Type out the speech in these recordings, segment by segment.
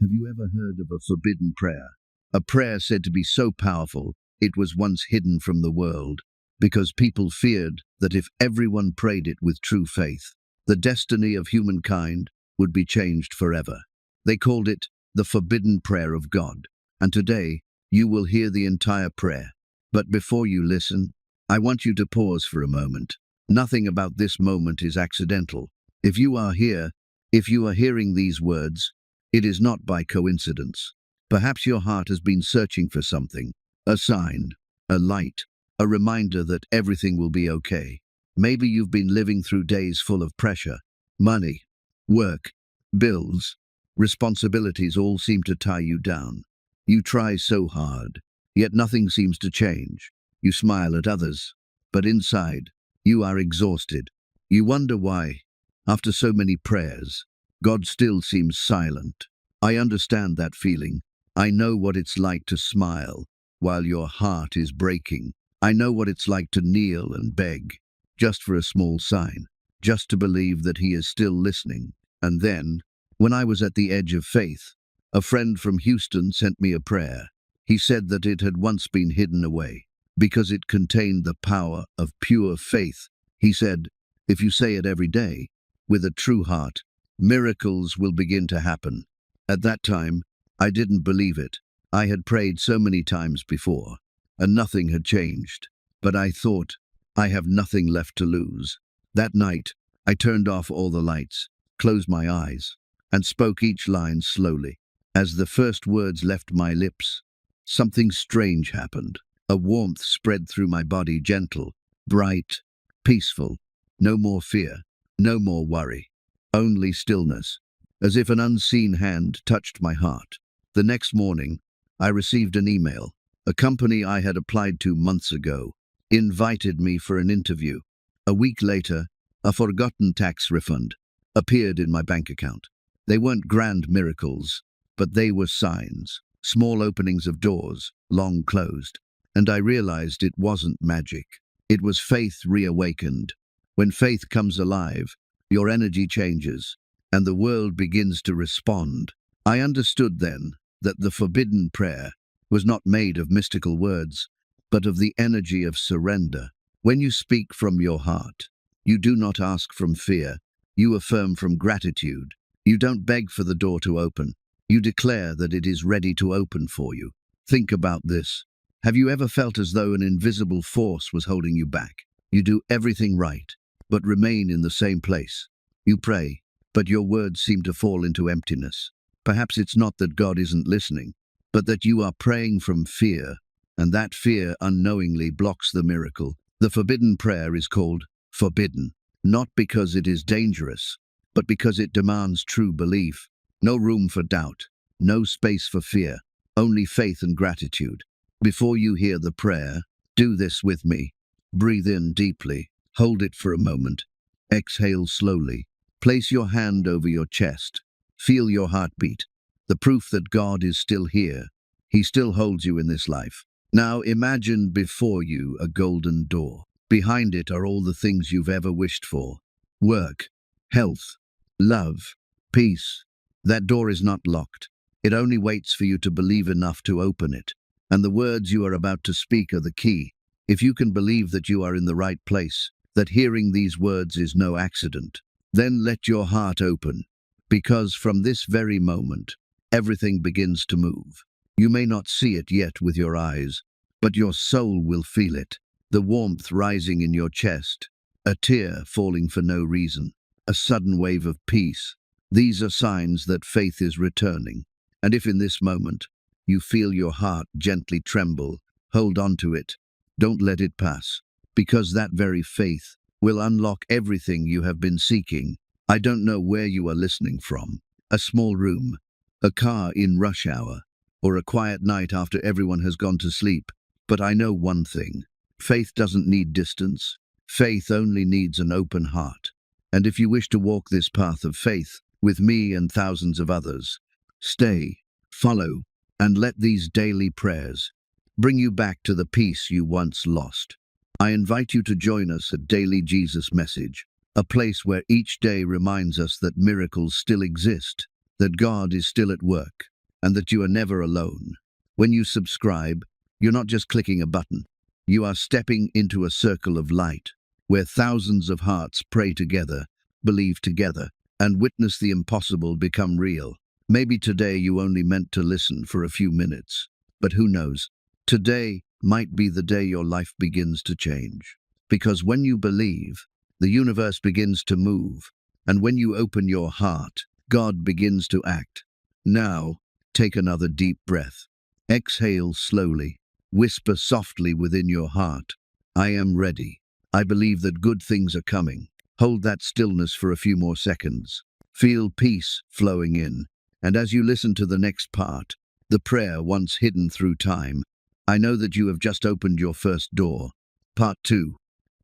Have you ever heard of a forbidden prayer? A prayer said to be so powerful it was once hidden from the world, because people feared that if everyone prayed it with true faith, the destiny of humankind would be changed forever. They called it the forbidden prayer of God, and today you will hear the entire prayer. But before you listen, I want you to pause for a moment. Nothing about this moment is accidental. If you are here, if you are hearing these words, it is not by coincidence. Perhaps your heart has been searching for something, a sign, a light, a reminder that everything will be okay. Maybe you've been living through days full of pressure, money, work, bills, responsibilities all seem to tie you down. You try so hard, yet nothing seems to change. You smile at others, but inside, you are exhausted. You wonder why, after so many prayers, God still seems silent. I understand that feeling. I know what it's like to smile while your heart is breaking. I know what it's like to kneel and beg, just for a small sign, just to believe that He is still listening. And then, when I was at the edge of faith, a friend from Houston sent me a prayer. He said that it had once been hidden away, because it contained the power of pure faith. He said, if you say it every day, with a true heart, miracles will begin to happen. At that time, I didn't believe it. I had prayed so many times before, and nothing had changed. But I thought, I have nothing left to lose. That night, I turned off all the lights, closed my eyes, and spoke each line slowly. As the first words left my lips, something strange happened. A warmth spread through my body, gentle, bright, peaceful. No more fear, no more worry. Only stillness, as if an unseen hand touched my heart. The next morning, I received an email. A company I had applied to months ago invited me for an interview. A week later, a forgotten tax refund appeared in my bank account. They weren't grand miracles, but they were signs, small openings of doors, long closed. And I realized it wasn't magic. It was faith reawakened. When faith comes alive, your energy changes, and the world begins to respond. I understood then that the forbidden prayer was not made of mystical words, but of the energy of surrender. When you speak from your heart, you do not ask from fear, you affirm from gratitude. You don't beg for the door to open, you declare that it is ready to open for you. Think about this. Have you ever felt as though an invisible force was holding you back? You do everything right, but remain in the same place. You pray, but your words seem to fall into emptiness. Perhaps it's not that God isn't listening, but that you are praying from fear, and that fear unknowingly blocks the miracle. The forbidden prayer is called forbidden, not because it is dangerous, but because it demands true belief. No room for doubt, no space for fear, only faith and gratitude. Before you hear the prayer, do this with me. Breathe in deeply, hold it for a moment. Exhale slowly. Place your hand over your chest. Feel your heartbeat. The proof that God is still here. He still holds you in this life. Now imagine before you a golden door. Behind it are all the things you've ever wished for. Work, health, love, peace. That door is not locked. It only waits for you to believe enough to open it. And the words you are about to speak are the key. If you can believe that you are in the right place, that hearing these words is no accident, then let your heart open, because from this very moment, everything begins to move. You may not see it yet with your eyes, but your soul will feel it. The warmth rising in your chest, a tear falling for no reason, a sudden wave of peace. These are signs that faith is returning. And if in this moment, you feel your heart gently tremble, hold on to it. Don't let it pass, because that very faith will unlock everything you have been seeking. I don't know where you are listening from, a small room, a car in rush hour, or a quiet night after everyone has gone to sleep. But I know one thing. Faith doesn't need distance. Faith only needs an open heart. And if you wish to walk this path of faith with me and thousands of others, stay, follow, and let these daily prayers bring you back to the peace you once lost. I invite you to join us at Daily Jesus Message, a place where each day reminds us that miracles still exist. that God is still at work, and that you are never alone. When you subscribe, you're not just clicking a button. You are stepping into a circle of light, where thousands of hearts pray together, believe together, and witness the impossible become real. Maybe today you only meant to listen for a few minutes, but who knows? Today might be the day your life begins to change. Because when you believe, the universe begins to move, and when you open your heart, God begins to act. Now, take another deep breath. Exhale slowly. Whisper softly within your heart, I am ready. I believe that good things are coming. Hold that stillness for a few more seconds. Feel peace flowing in. And as you listen to the next part, the prayer once hidden through time, I know that you have just opened your first door. Part 2.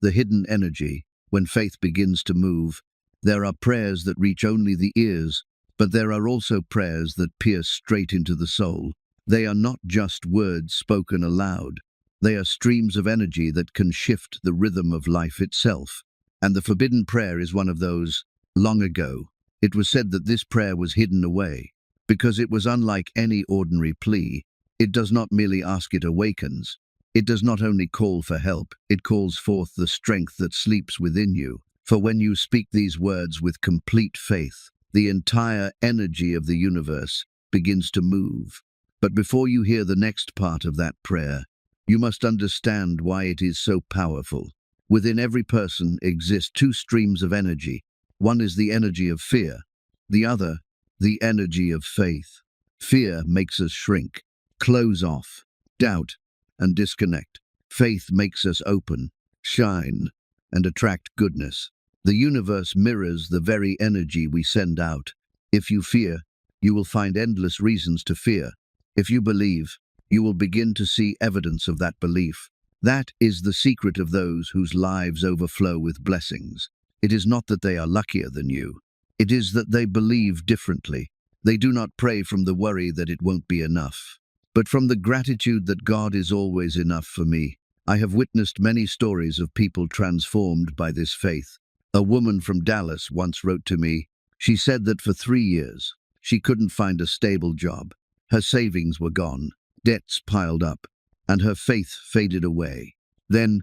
The hidden energy. When faith begins to move, there are prayers that reach only the ears, but there are also prayers that pierce straight into the soul. They are not just words spoken aloud. They are streams of energy that can shift the rhythm of life itself. And the forbidden prayer is one of those. Long ago, it was said that this prayer was hidden away, because it was unlike any ordinary plea. It does not merely ask, it awakens. It does not only call for help, it calls forth the strength that sleeps within you. For when you speak these words with complete faith, the entire energy of the universe begins to move. But before you hear the next part of that prayer, you must understand why it is so powerful. Within every person exist two streams of energy. One is the energy of fear, the other, the energy of faith. Fear makes us shrink, close off, doubt, and disconnect. Faith makes us open, shine, and attract goodness. The universe mirrors the very energy we send out. If you fear, you will find endless reasons to fear. If you believe, you will begin to see evidence of that belief. That is the secret of those whose lives overflow with blessings. It is not that they are luckier than you. It is that they believe differently. They do not pray from the worry that it won't be enough, but from the gratitude that God is always enough for me. I have witnessed many stories of people transformed by this faith. A woman from Dallas once wrote to me. She said that for 3 years, she couldn't find a stable job. Her savings were gone, debts piled up, and her faith faded away. Then,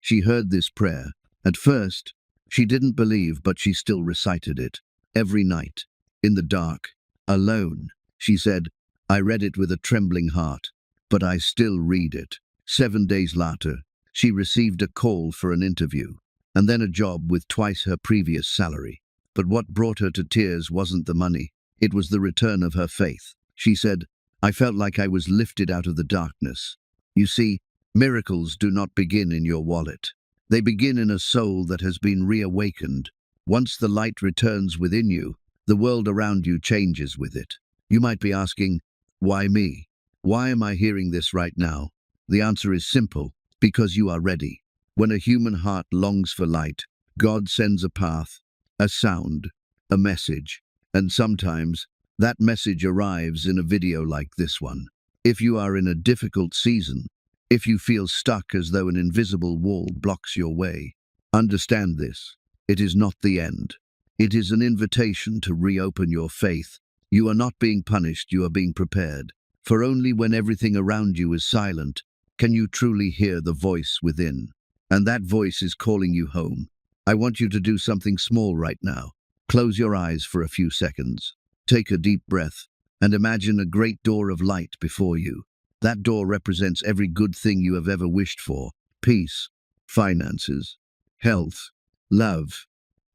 she heard this prayer. At first, she didn't believe, but she still recited it. Every night, in the dark, alone, she said, I read it with a trembling heart, but I still read it. 7 days later, she received a call for an interview, and then a job with twice her previous salary. But what brought her to tears wasn't the money. It was the return of her faith. She said, I felt like I was lifted out of the darkness. You see, miracles do not begin in your wallet. They begin in a soul that has been reawakened. Once the light returns within you, the world around you changes with it. You might be asking, why me? Why am I hearing this right now? The answer is simple, because you are ready. When a human heart longs for light, God sends a path, a sound, a message, and sometimes that message arrives in a video like this one. If you are in a difficult season, if you feel stuck as though an invisible wall blocks your way, understand this. It is not the end. It is an invitation to reopen your faith. You are not being punished, you are being prepared. For only when everything around you is silent can you truly hear the voice within. And that voice is calling you home. I want you to do something small right now. Close your eyes for a few seconds. Take a deep breath and imagine a great door of light before you. That door represents every good thing you have ever wished for. Peace, finances, health, love,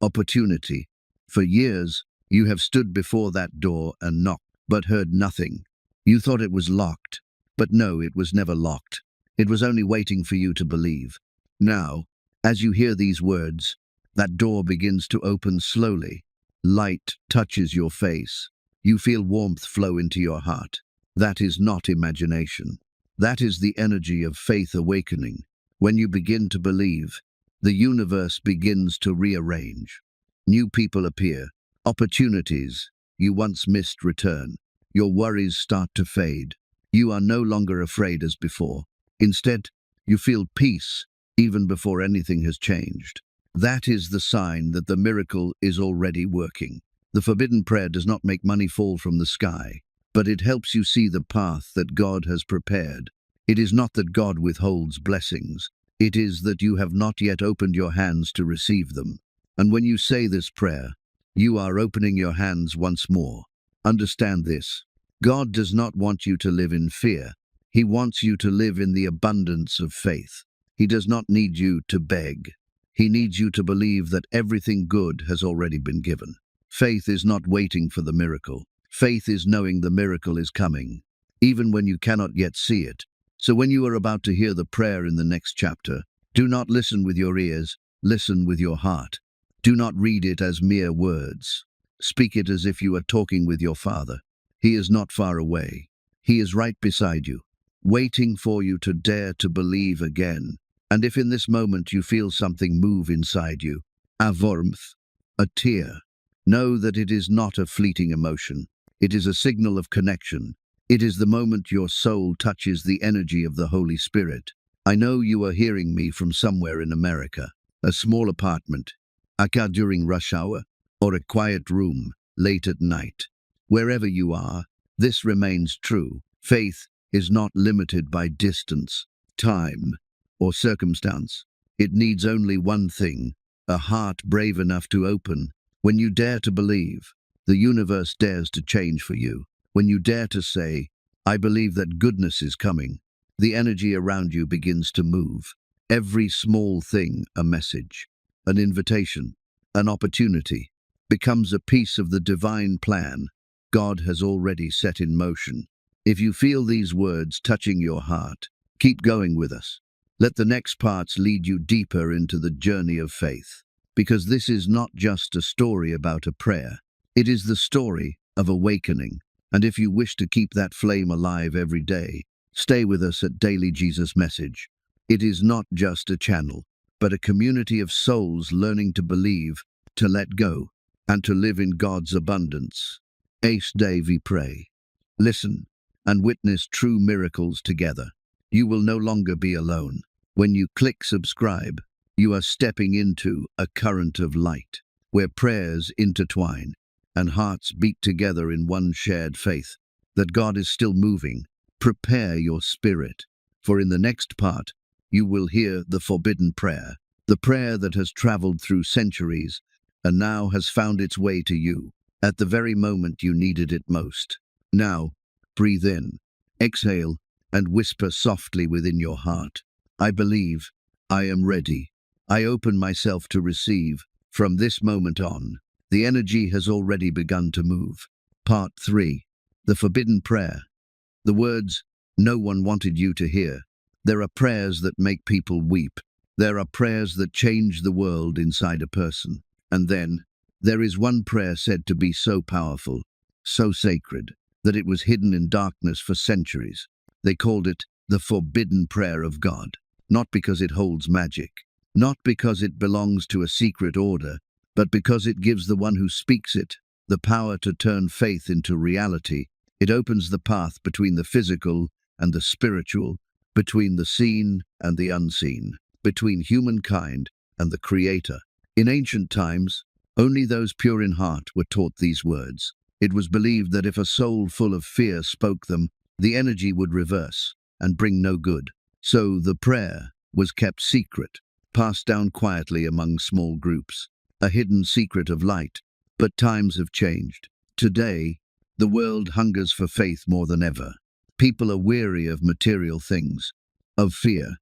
opportunity. For years, you have stood before that door and knocked, but heard nothing. You thought it was locked, but no, it was never locked. It was only waiting for you to believe. Now, as you hear these words, that door begins to open slowly. Light touches your face. You feel warmth flow into your heart. That is not imagination. That is the energy of faith awakening. When you begin to believe, the universe begins to rearrange. New people appear. Opportunities you once missed return. Your worries start to fade. You are no longer afraid as before. Instead, you feel peace even before anything has changed. That is the sign that the miracle is already working. The forbidden prayer does not make money fall from the sky, but it helps you see the path that God has prepared. It is not that God withholds blessings. It is that you have not yet opened your hands to receive them. And when you say this prayer, you are opening your hands once more. Understand this. God does not want you to live in fear. He wants you to live in the abundance of faith. He does not need you to beg. He needs you to believe that everything good has already been given. Faith is not waiting for the miracle. Faith is knowing the miracle is coming, even when you cannot yet see it. So when you are about to hear the prayer in the next chapter, do not listen with your ears, listen with your heart. Do not read it as mere words. Speak it as if you are talking with your Father. He is not far away. He is right beside you, waiting for you to dare to believe again. And if in this moment you feel something move inside you, a warmth, a tear, know that it is not a fleeting emotion. It is a signal of connection. It is the moment your soul touches the energy of the Holy Spirit. I know you are hearing me from somewhere in America, a small apartment, a car during rush hour, or a quiet room late at night. Wherever you are, this remains true. Faith is not limited by distance, time, or circumstance. It needs only one thing, a heart brave enough to open. When you dare to believe, the universe dares to change for you. When you dare to say, I believe that goodness is coming, the energy around you begins to move. Every small thing, a message, an invitation, an opportunity, becomes a piece of the divine plan God has already set in motion. If you feel these words touching your heart, keep going with us. Let the next parts lead you deeper into the journey of faith, because this is not just a story about a prayer. It is the story of awakening. And if you wish to keep that flame alive every day, stay with us at Daily Jesus Message. It is not just a channel, but a community of souls learning to believe, to let go, and to live in God's abundance. Each day we pray, listen, and witness true miracles together. You will no longer be alone. When you click subscribe, you are stepping into a current of light, where prayers intertwine and hearts beat together in one shared faith that God is still moving. Prepare your spirit, for in the next part, you will hear the forbidden prayer, the prayer that has traveled through centuries and now has found its way to you at the very moment you needed it most. Now, breathe in, exhale, and whisper softly within your heart, I believe, I am ready. I open myself to receive. From this moment on, the energy has already begun to move. Part 3. The Forbidden Prayer. The words, no one wanted you to hear. There are prayers that make people weep. There are prayers that change the world inside a person. And then, there is one prayer said to be so powerful, so sacred, that it was hidden in darkness for centuries. They called it the Forbidden Prayer of God, not because it holds magic, not because it belongs to a secret order, but because it gives the one who speaks it the power to turn faith into reality. It opens the path between the physical and the spiritual, between the seen and the unseen, between humankind and the Creator. In ancient times, only those pure in heart were taught these words. It was believed that if a soul full of fear spoke them, the energy would reverse and bring no good. So the prayer was kept secret, passed down quietly among small groups, a hidden secret of light. But times have changed. Today, the world hungers for faith more than ever. People are weary of material things, of fear,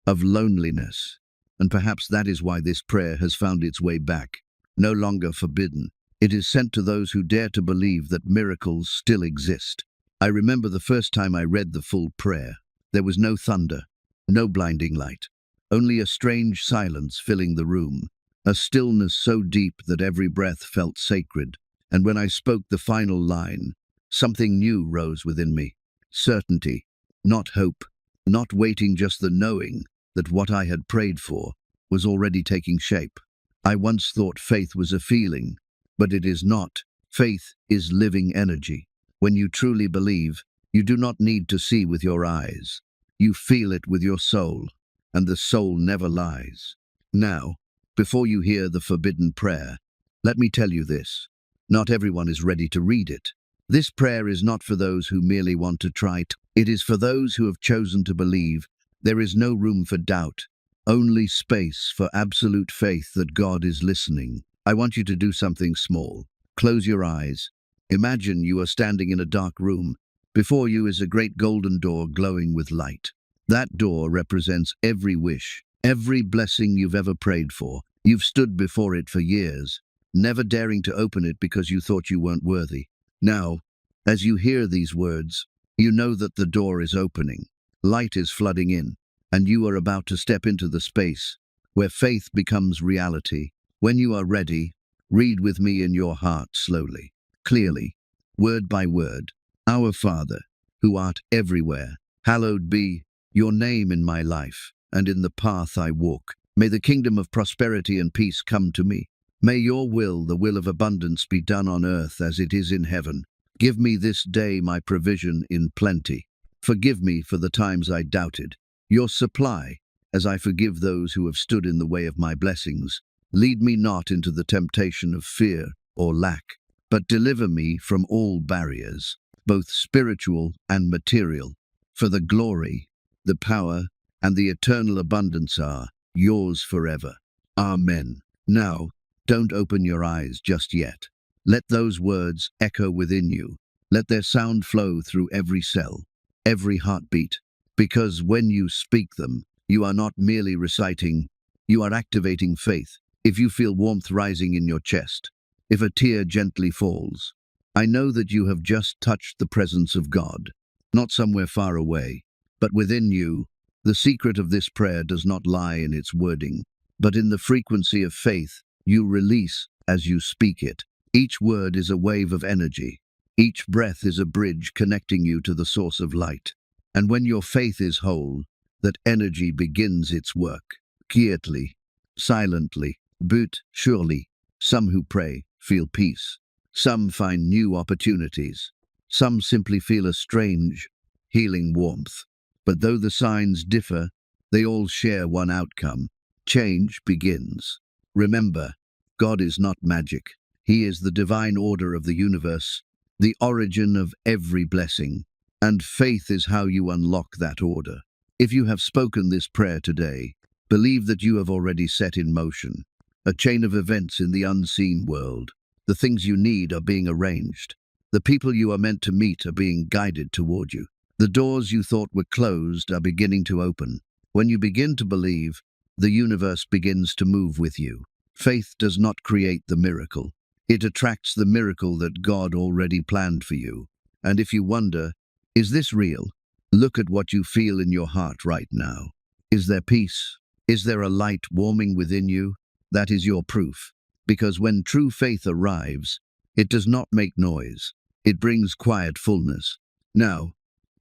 of loneliness, and perhaps that is why this prayer has found its way back. No longer forbidden, it is sent to those who dare to believe that miracles still exist. I remember the first time I read the full prayer. There was no thunder, no blinding light, only a strange silence filling the room, a stillness so deep that every breath felt sacred. And when I spoke the final line, something new rose within me. Certainty, not hope, not waiting, just the knowing that what I had prayed for was already taking shape. I once thought faith was a feeling, but it is not. Faith is living energy. When you truly believe, you do not need to see with your eyes. You feel it with your soul, and the soul never lies. Now, before you hear the forbidden prayer, let me tell you this. Not everyone is ready to read it. This prayer is not for those who merely want to try it. It is for those who have chosen to believe. There is no room for doubt, only space for absolute faith that God is listening. I want you to do something small. Close your eyes. Imagine you are standing in a dark room. Before you is a great golden door glowing with light. That door represents every wish, every blessing you've ever prayed for. You've stood before it for years, never daring to open it because you thought you weren't worthy. Now, as you hear these words, you know that the door is opening. Light is flooding in, and you are about to step into the space where faith becomes reality. When you are ready, read with me in your heart slowly, clearly, word by word. Our Father, who art everywhere, hallowed be your name in my life and in the path I walk. May the kingdom of prosperity and peace come to me. May your will, the will of abundance, be done on earth as it is in heaven. Give me this day my provision in plenty. Forgive me for the times I doubted your supply, as I forgive those who have stood in the way of my blessings. Lead me not into the temptation of fear or lack, but deliver me from all barriers, both spiritual and material. For the glory, the power, and the eternal abundance are yours forever. Amen. Now, don't open your eyes just yet. Let those words echo within you. Let their sound flow through every cell, every heartbeat. Because when you speak them, you are not merely reciting, you are activating faith. If you feel warmth rising in your chest, if a tear gently falls, I know that you have just touched the presence of God, not somewhere far away, but within you. The secret of this prayer does not lie in its wording, but in the frequency of faith you release as you speak it. Each word is a wave of energy. Each breath is a bridge connecting you to the source of light. And when your faith is whole, that energy begins its work, quietly, silently, but surely. Some who pray feel peace. Some find new opportunities. Some simply feel a strange, healing warmth. But though the signs differ, they all share one outcome. Change begins. Remember, God is not magic. He is the divine order of the universe, the origin of every blessing. And faith is how you unlock that order. If you have spoken this prayer today, believe that you have already set in motion a chain of events in the unseen world. The things you need are being arranged. The people you are meant to meet are being guided toward you. The doors you thought were closed are beginning to open. When you begin to believe, the universe begins to move with you. Faith does not create the miracle. It attracts the miracle that God already planned for you. And if you wonder, is this real? Look at what you feel in your heart right now. Is there peace? Is there a light warming within you? That is your proof. Because when true faith arrives, it does not make noise. It brings quiet fullness. Now,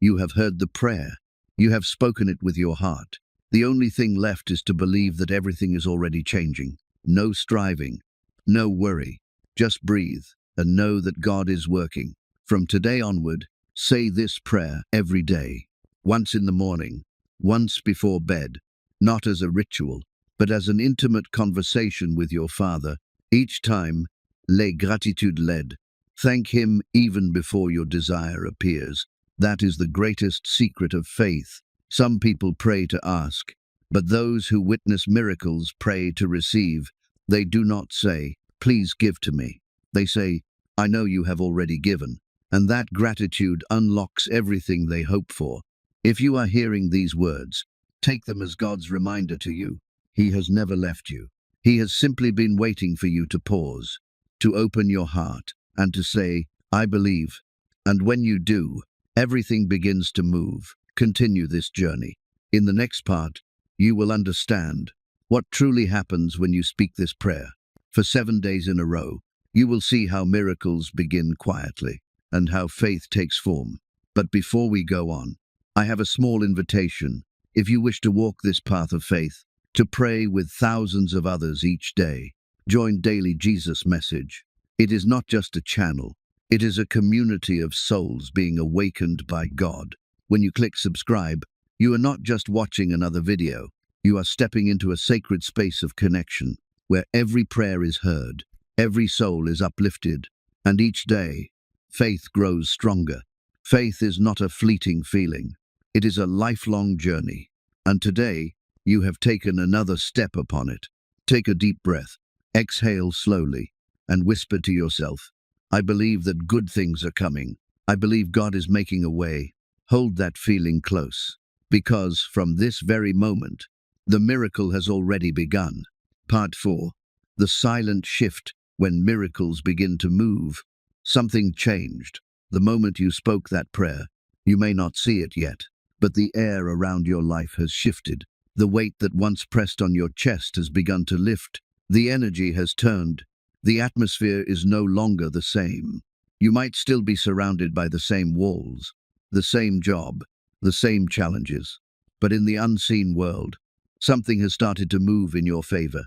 you have heard the prayer. You have spoken it with your heart. The only thing left is to believe that everything is already changing. No striving, no worry. Just breathe and know that God is working. From today onward, say this prayer every day. Once in the morning, once before bed, not as a ritual, but as an intimate conversation with your Father. Each time, les gratitude led. Thank Him even before your desire appears. That is the greatest secret of faith. Some people pray to ask, but those who witness miracles pray to receive. They do not say, please give to me. They say, I know you have already given. And that gratitude unlocks everything they hope for. If you are hearing these words, take them as God's reminder to you. He has never left you. He has simply been waiting for you to pause, to open your heart, and to say, I believe. And when you do, everything begins to move. Continue this journey. In the next part, you will understand what truly happens when you speak this prayer. For 7 days in a row, you will see how miracles begin quietly and how faith takes form. But before we go on, I have a small invitation. If you wish to walk this path of faith, to pray with thousands of others each day, join Daily Jesus Message. It is not just a channel. It is a community of souls being awakened by God. When you click subscribe, you are not just watching another video. You are stepping into a sacred space of connection, where every prayer is heard, every soul is uplifted, And each day, faith grows stronger. Faith is not a fleeting feeling. It is a lifelong journey. And today, you have taken another step upon it. Take a deep breath, exhale slowly, and whisper to yourself, I believe that good things are coming. I believe God is making a way. Hold that feeling close, because from this very moment, the miracle has already begun. Part 4. The silent shift when miracles begin to move. Something changed. The moment you spoke that prayer, you may not see it yet, but the air around your life has shifted. The weight that once pressed on your chest has begun to lift. The energy has turned. The atmosphere is no longer the same. You might still be surrounded by the same walls, the same job, the same challenges. But in the unseen world, something has started to move in your favor.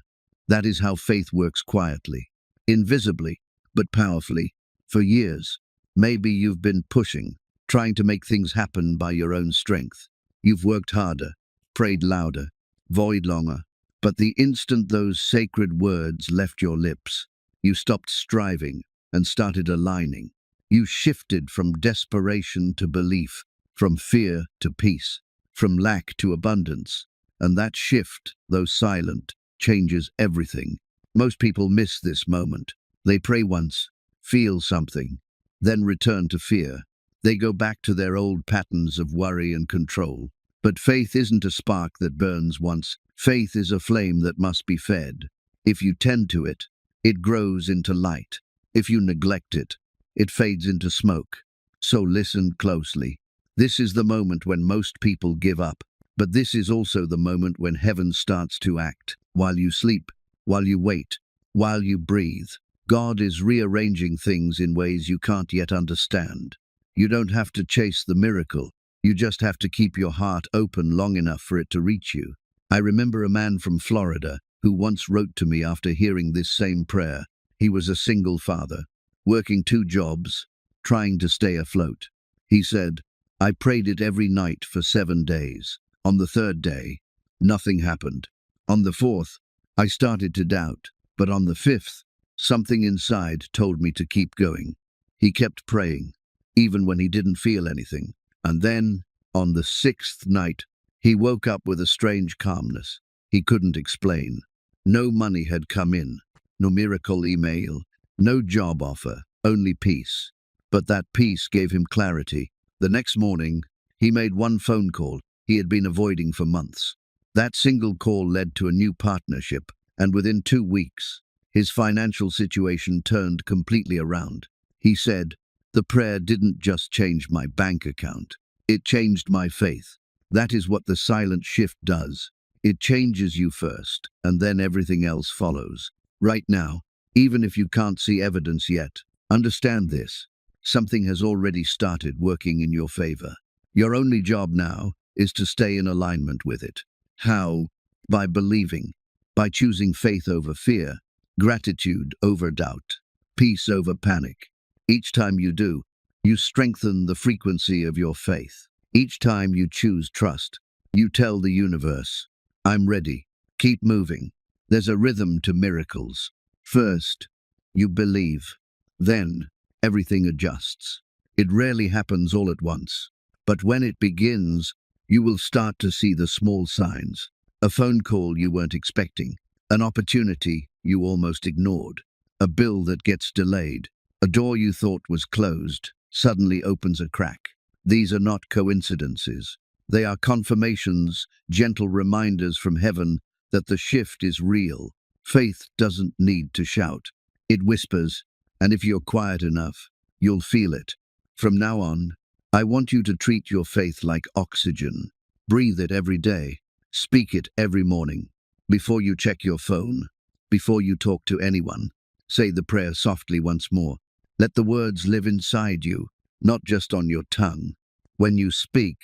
That is how faith works quietly, invisibly, but powerfully. For years, maybe you've been pushing, trying to make things happen by your own strength. You've worked harder, prayed louder, void longer. But the instant those sacred words left your lips, you stopped striving and started aligning. You shifted from desperation to belief, from fear to peace, from lack to abundance. And that shift, though silent, changes everything. Most people miss this moment. They pray once, feel something, then return to fear. They go back to their old patterns of worry and control. But faith isn't a spark that burns once. Faith is a flame that must be fed. If you tend to it, it grows into light. If you neglect it, it fades into smoke. So listen closely. This is the moment when most people give up. But this is also the moment when heaven starts to act. While you sleep, while you wait, while you breathe, God is rearranging things in ways you can't yet understand. You don't have to chase the miracle. You just have to keep your heart open long enough for it to reach you. I remember a man from Florida who once wrote to me after hearing this same prayer. He was a single father, working 2 jobs, trying to stay afloat. He said, I prayed it every night for 7 days. On the 3rd day, nothing happened. On the 4th, I started to doubt. But on the 5th, something inside told me to keep going. He kept praying, even when he didn't feel anything. And then, on the 6th night, he woke up with a strange calmness he couldn't explain. No money had come in, no miracle email, no job offer, only peace. But that peace gave him clarity. The next morning, he made one phone call he had been avoiding for months. That single call led to a new partnership, and within 2 weeks, his financial situation turned completely around. He said, the prayer didn't just change my bank account. It changed my faith. That is what the silent shift does. It changes you first, and then everything else follows. Right now, even if you can't see evidence yet, understand this. Something has already started working in your favor. Your only job now is to stay in alignment with it. How? By believing, by choosing faith over fear, gratitude over doubt, peace over panic. Each time you do, you strengthen the frequency of your faith. Each time you choose trust, you tell the universe, I'm ready. Keep moving. There's a rhythm to miracles. First, you believe. Then, everything adjusts. It rarely happens all at once. But when it begins, you will start to see the small signs. A phone call you weren't expecting. An opportunity you almost ignored. A bill that gets delayed. A door you thought was closed suddenly opens a crack. These are not coincidences. They are confirmations, gentle reminders from heaven that the shift is real. Faith doesn't need to shout. It whispers, and if you're quiet enough, you'll feel it. From now on, I want you to treat your faith like oxygen. Breathe it every day. Speak it every morning. Before you check your phone, before you talk to anyone, say the prayer softly once more. Let the words live inside you, not just on your tongue. When you speak,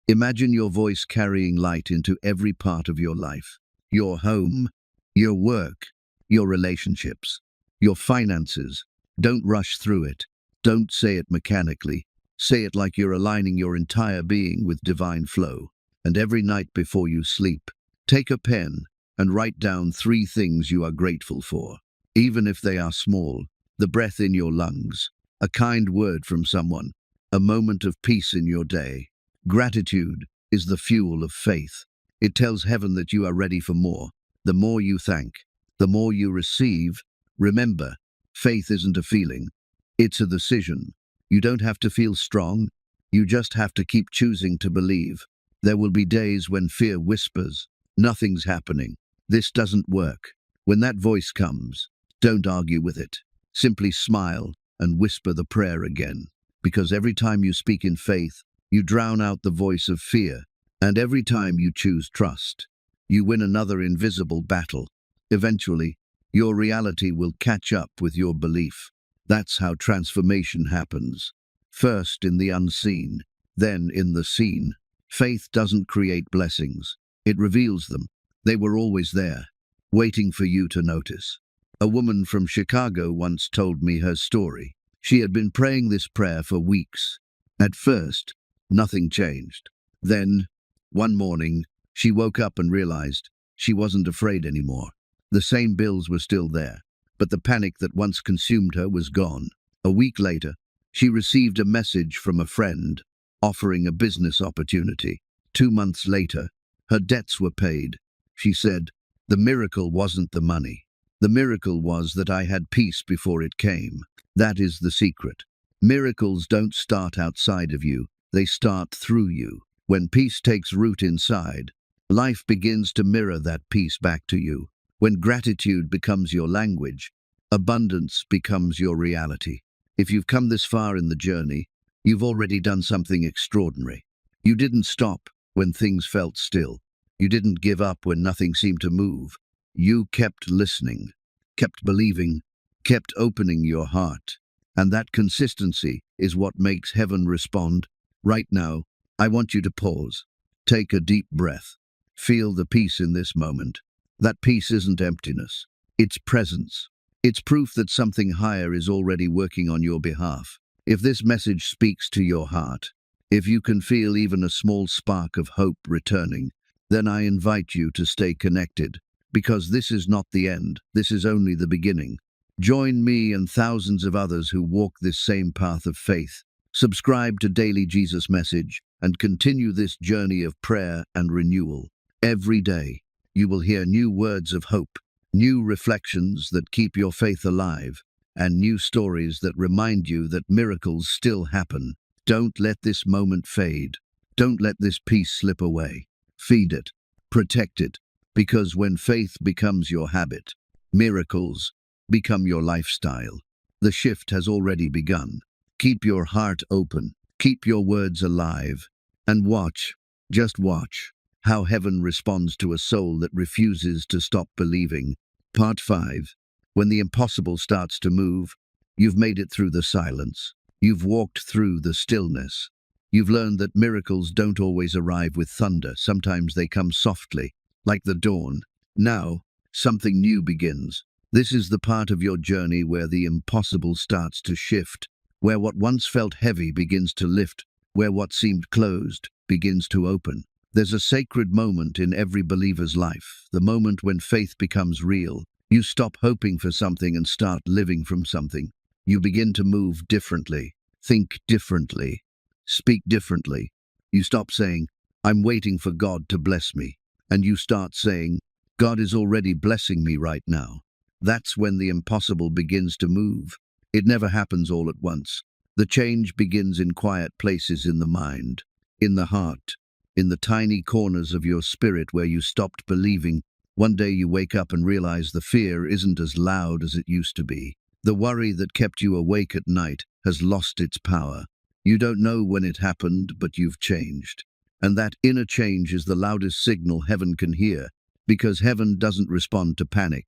imagine your voice carrying light into every part of your life. Your home, your work, your relationships, your finances. Don't rush through it. Don't say it mechanically. Say it like you're aligning your entire being with divine flow. And every night before you sleep, take a pen and write down 3 things you are grateful for. Even if they are small, the breath in your lungs, a kind word from someone, a moment of peace in your day. Gratitude is the fuel of faith. It tells heaven that you are ready for more. The more you thank, the more you receive. Remember, faith isn't a feeling, it's a decision. You don't have to feel strong, you just have to keep choosing to believe. There will be days when fear whispers, nothing's happening, this doesn't work. When that voice comes, don't argue with it. Simply smile and whisper the prayer again. Because every time you speak in faith, you drown out the voice of fear. And every time you choose trust, you win another invisible battle. Eventually, your reality will catch up with your belief. That's how transformation happens. First in the unseen, then in the seen. Faith doesn't create blessings, it reveals them. They were always there, waiting for you to notice. A woman from Chicago once told me her story. She had been praying this prayer for weeks. At first, nothing changed. Then, one morning, she woke up and realized she wasn't afraid anymore. The same bills were still there, but the panic that once consumed her was gone. A week later, she received a message from a friend offering a business opportunity. 2 months later, her debts were paid. She said, "The miracle wasn't the money. The miracle was that I had peace before it came." That is the secret. Miracles don't start outside of you, they start through you. When peace takes root inside, life begins to mirror that peace back to you. When gratitude becomes your language, abundance becomes your reality. If you've come this far in the journey, you've already done something extraordinary. You didn't stop when things felt still. You didn't give up when nothing seemed to move. You kept listening, kept believing, kept opening your heart. And that consistency is what makes heaven respond. Right now, I want you to pause. Take a deep breath. Feel the peace in this moment. That peace isn't emptiness. It's presence. It's proof that something higher is already working on your behalf. If this message speaks to your heart, if you can feel even a small spark of hope returning, then I invite you to stay connected. Because this is not the end, this is only the beginning. Join me and thousands of others who walk this same path of faith. Subscribe to Daily Jesus Message and continue this journey of prayer and renewal. Every day, you will hear new words of hope, new reflections that keep your faith alive, and new stories that remind you that miracles still happen. Don't let this moment fade. Don't let this peace slip away. Feed it, protect it, because when faith becomes your habit, miracles become your lifestyle. The shift has already begun. Keep your heart open, keep your words alive, and watch, just watch, how heaven responds to a soul that refuses to stop believing. Part 5. When the impossible starts to move, you've made it through the silence. You've walked through the stillness. You've learned that miracles don't always arrive with thunder. Sometimes they come softly, like the dawn. Now, something new begins. This is the part of your journey where the impossible starts to shift, where what once felt heavy begins to lift, where what seemed closed begins to open. There's a sacred moment in every believer's life, the moment when faith becomes real. You stop hoping for something and start living from something. You begin to move differently, think differently, speak differently. You stop saying, "I'm waiting for God to bless me," and you start saying, "God is already blessing me right now." That's when the impossible begins to move. It never happens all at once. The change begins in quiet places in the mind, in the heart, in the tiny corners of your spirit where you stopped believing. One day you wake up and realize the fear isn't as loud as it used to be. The worry that kept you awake at night has lost its power. You don't know when it happened, but you've changed. And that inner change is the loudest signal heaven can hear, because heaven doesn't respond to panic.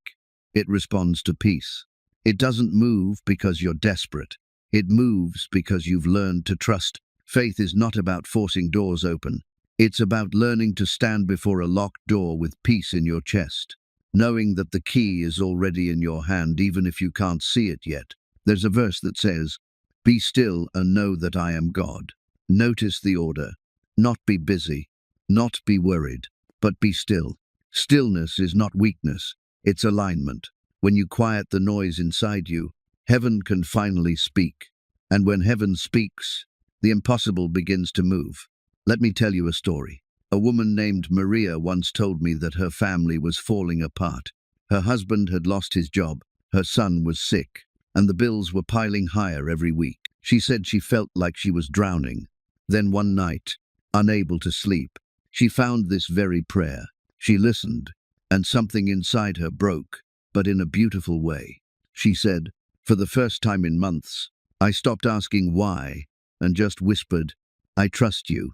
It responds to peace. It doesn't move because you're desperate. It moves because you've learned to trust. Faith is not about forcing doors open. It's about learning to stand before a locked door with peace in your chest, knowing that the key is already in your hand even if you can't see it yet. There's a verse that says, "Be still and know that I am God." Notice the order. Not be busy, not be worried, but be still. Stillness is not weakness, it's alignment. When you quiet the noise inside you, Heaven can finally speak. And when heaven speaks, the impossible begins to move. Let me tell you a story. A woman named Maria once told me that her family was falling apart. Her husband had lost his job, her son was sick, and the bills were piling higher every week. She said she felt like she was drowning. Then one night, unable to sleep, she found this very prayer. She listened, and something inside her broke, but in a beautiful way. She said, "For the first time in months, I stopped asking why and just whispered, 'I trust you.'"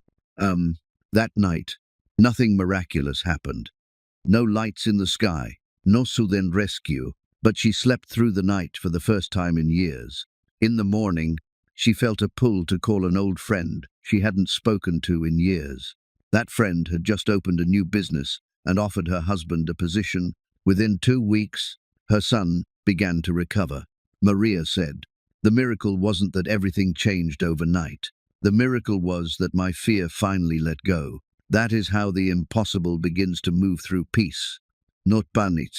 That night, nothing miraculous happened. No lights in the sky, no sudden rescue, but she slept through the night for the first time in years. In the morning, she felt a pull to call an old friend she hadn't spoken to in years. That friend had just opened a new business and offered her husband a position. Within 2 weeks, her son began to recover. Maria said, "The miracle wasn't that everything changed overnight. The miracle was that my fear finally let go." That is how the impossible begins to move through peace. Not panic.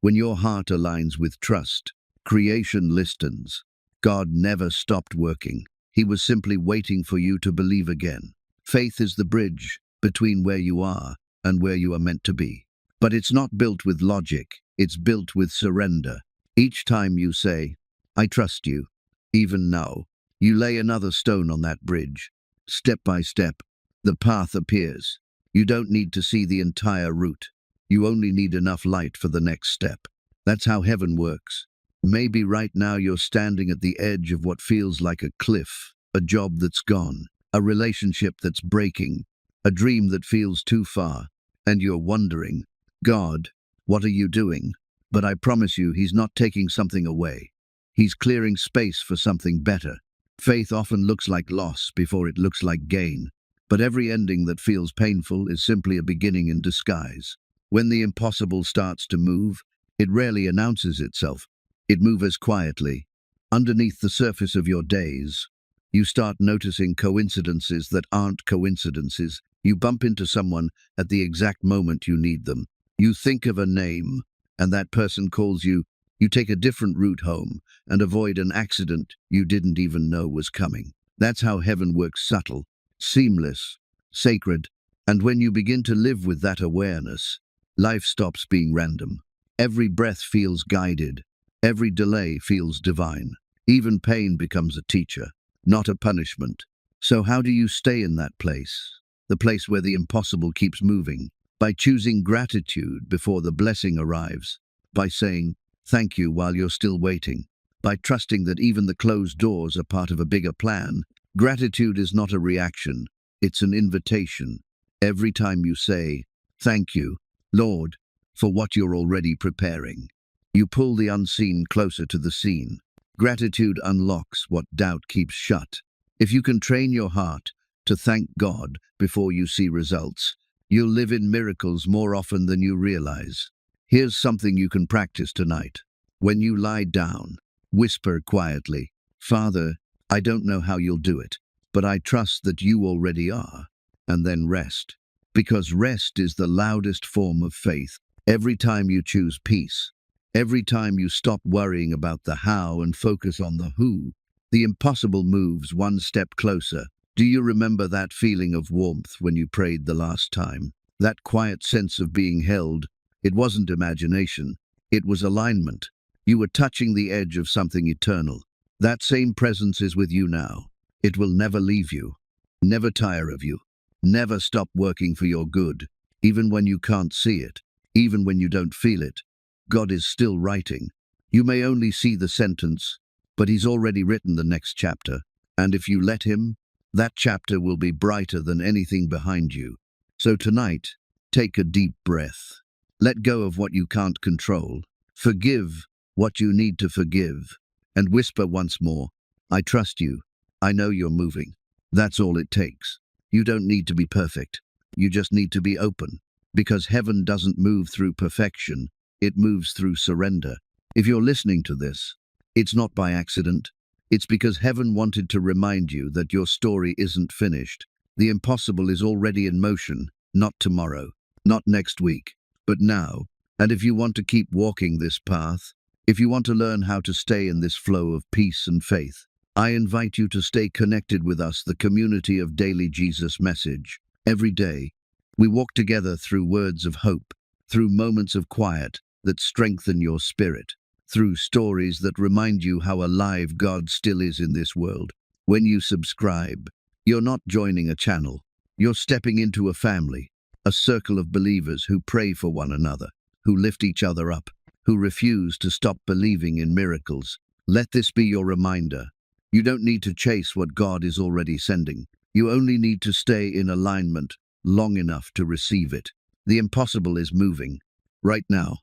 When your heart aligns with trust, creation listens. God never stopped working. He was simply waiting for you to believe again. Faith is the bridge between where you are and where you are meant to be. But it's not built with logic, it's built with surrender. Each time you say, "I trust you," even now, you lay another stone on that bridge. Step by step, the path appears. You don't need to see the entire route. You only need enough light for the next step. That's how heaven works. Maybe right now you're standing at the edge of what feels like a cliff, a job that's gone, a relationship that's breaking, a dream that feels too far, and you're wondering, "God, what are you doing?" But I promise you, He's not taking something away. He's clearing space for something better. Faith often looks like loss before it looks like gain, but every ending that feels painful is simply a beginning in disguise. When the impossible starts to move, it rarely announces itself. It moves quietly. Underneath the surface of your days, you start noticing coincidences that aren't coincidences. You bump into someone at the exact moment you need them. You think of a name, and that person calls you. You take a different route home and avoid an accident you didn't even know was coming. That's how heaven works: subtle, seamless, sacred. And when you begin to live with that awareness, life stops being random. Every breath feels guided. Every delay feels divine. Even pain becomes a teacher, not a punishment. So how do you stay in that place? The place where the impossible keeps moving. By choosing gratitude before the blessing arrives. By saying thank you while you're still waiting. By trusting that even the closed doors are part of a bigger plan. Gratitude is not a reaction, it's an invitation. Every time you say, "Thank you, Lord, for what you're already preparing," you pull the unseen closer to the seen. Gratitude unlocks what doubt keeps shut. If you can train your heart to thank God before you see results, you'll live in miracles more often than you realize. Here's something you can practice tonight. When you lie down, whisper quietly, "Father, I don't know how you'll do it, but I trust that you already are." And then rest. Because rest is the loudest form of faith. Every time you choose peace, every time you stop worrying about the how and focus on the who, the impossible moves one step closer. Do you remember that feeling of warmth when you prayed the last time? That quiet sense of being held? It wasn't imagination, it was alignment. You were touching the edge of something eternal. That same presence is with you now. It will never leave you, never tire of you, never stop working for your good, even when you can't see it, even when you don't feel it. God is still writing. You may only see the sentence, but He's already written the next chapter. And if you let Him, that chapter will be brighter than anything behind you. So tonight, take a deep breath. Let go of what you can't control. Forgive what you need to forgive. And whisper once more, "I trust you. I know you're moving." That's all it takes. You don't need to be perfect. You just need to be open. Because heaven doesn't move through perfection. It moves through surrender. If you're listening to this, it's not by accident. It's because heaven wanted to remind you that your story isn't finished. The impossible is already in motion, not tomorrow, not next week, but now. And if you want to keep walking this path, If you want to learn how to stay in this flow of peace and faith, I invite you to stay connected with us, the community of Daily Jesus Message. Every day, we walk together through words of hope, through moments of quiet that strengthen your spirit, through stories that remind you how alive God still is in this world. When you subscribe, you're not joining a channel. You're stepping into a family, a circle of believers who pray for one another, who lift each other up, who refuse to stop believing in miracles. Let this be your reminder. You don't need to chase what God is already sending. You only need to stay in alignment long enough to receive it. The impossible is moving, right now,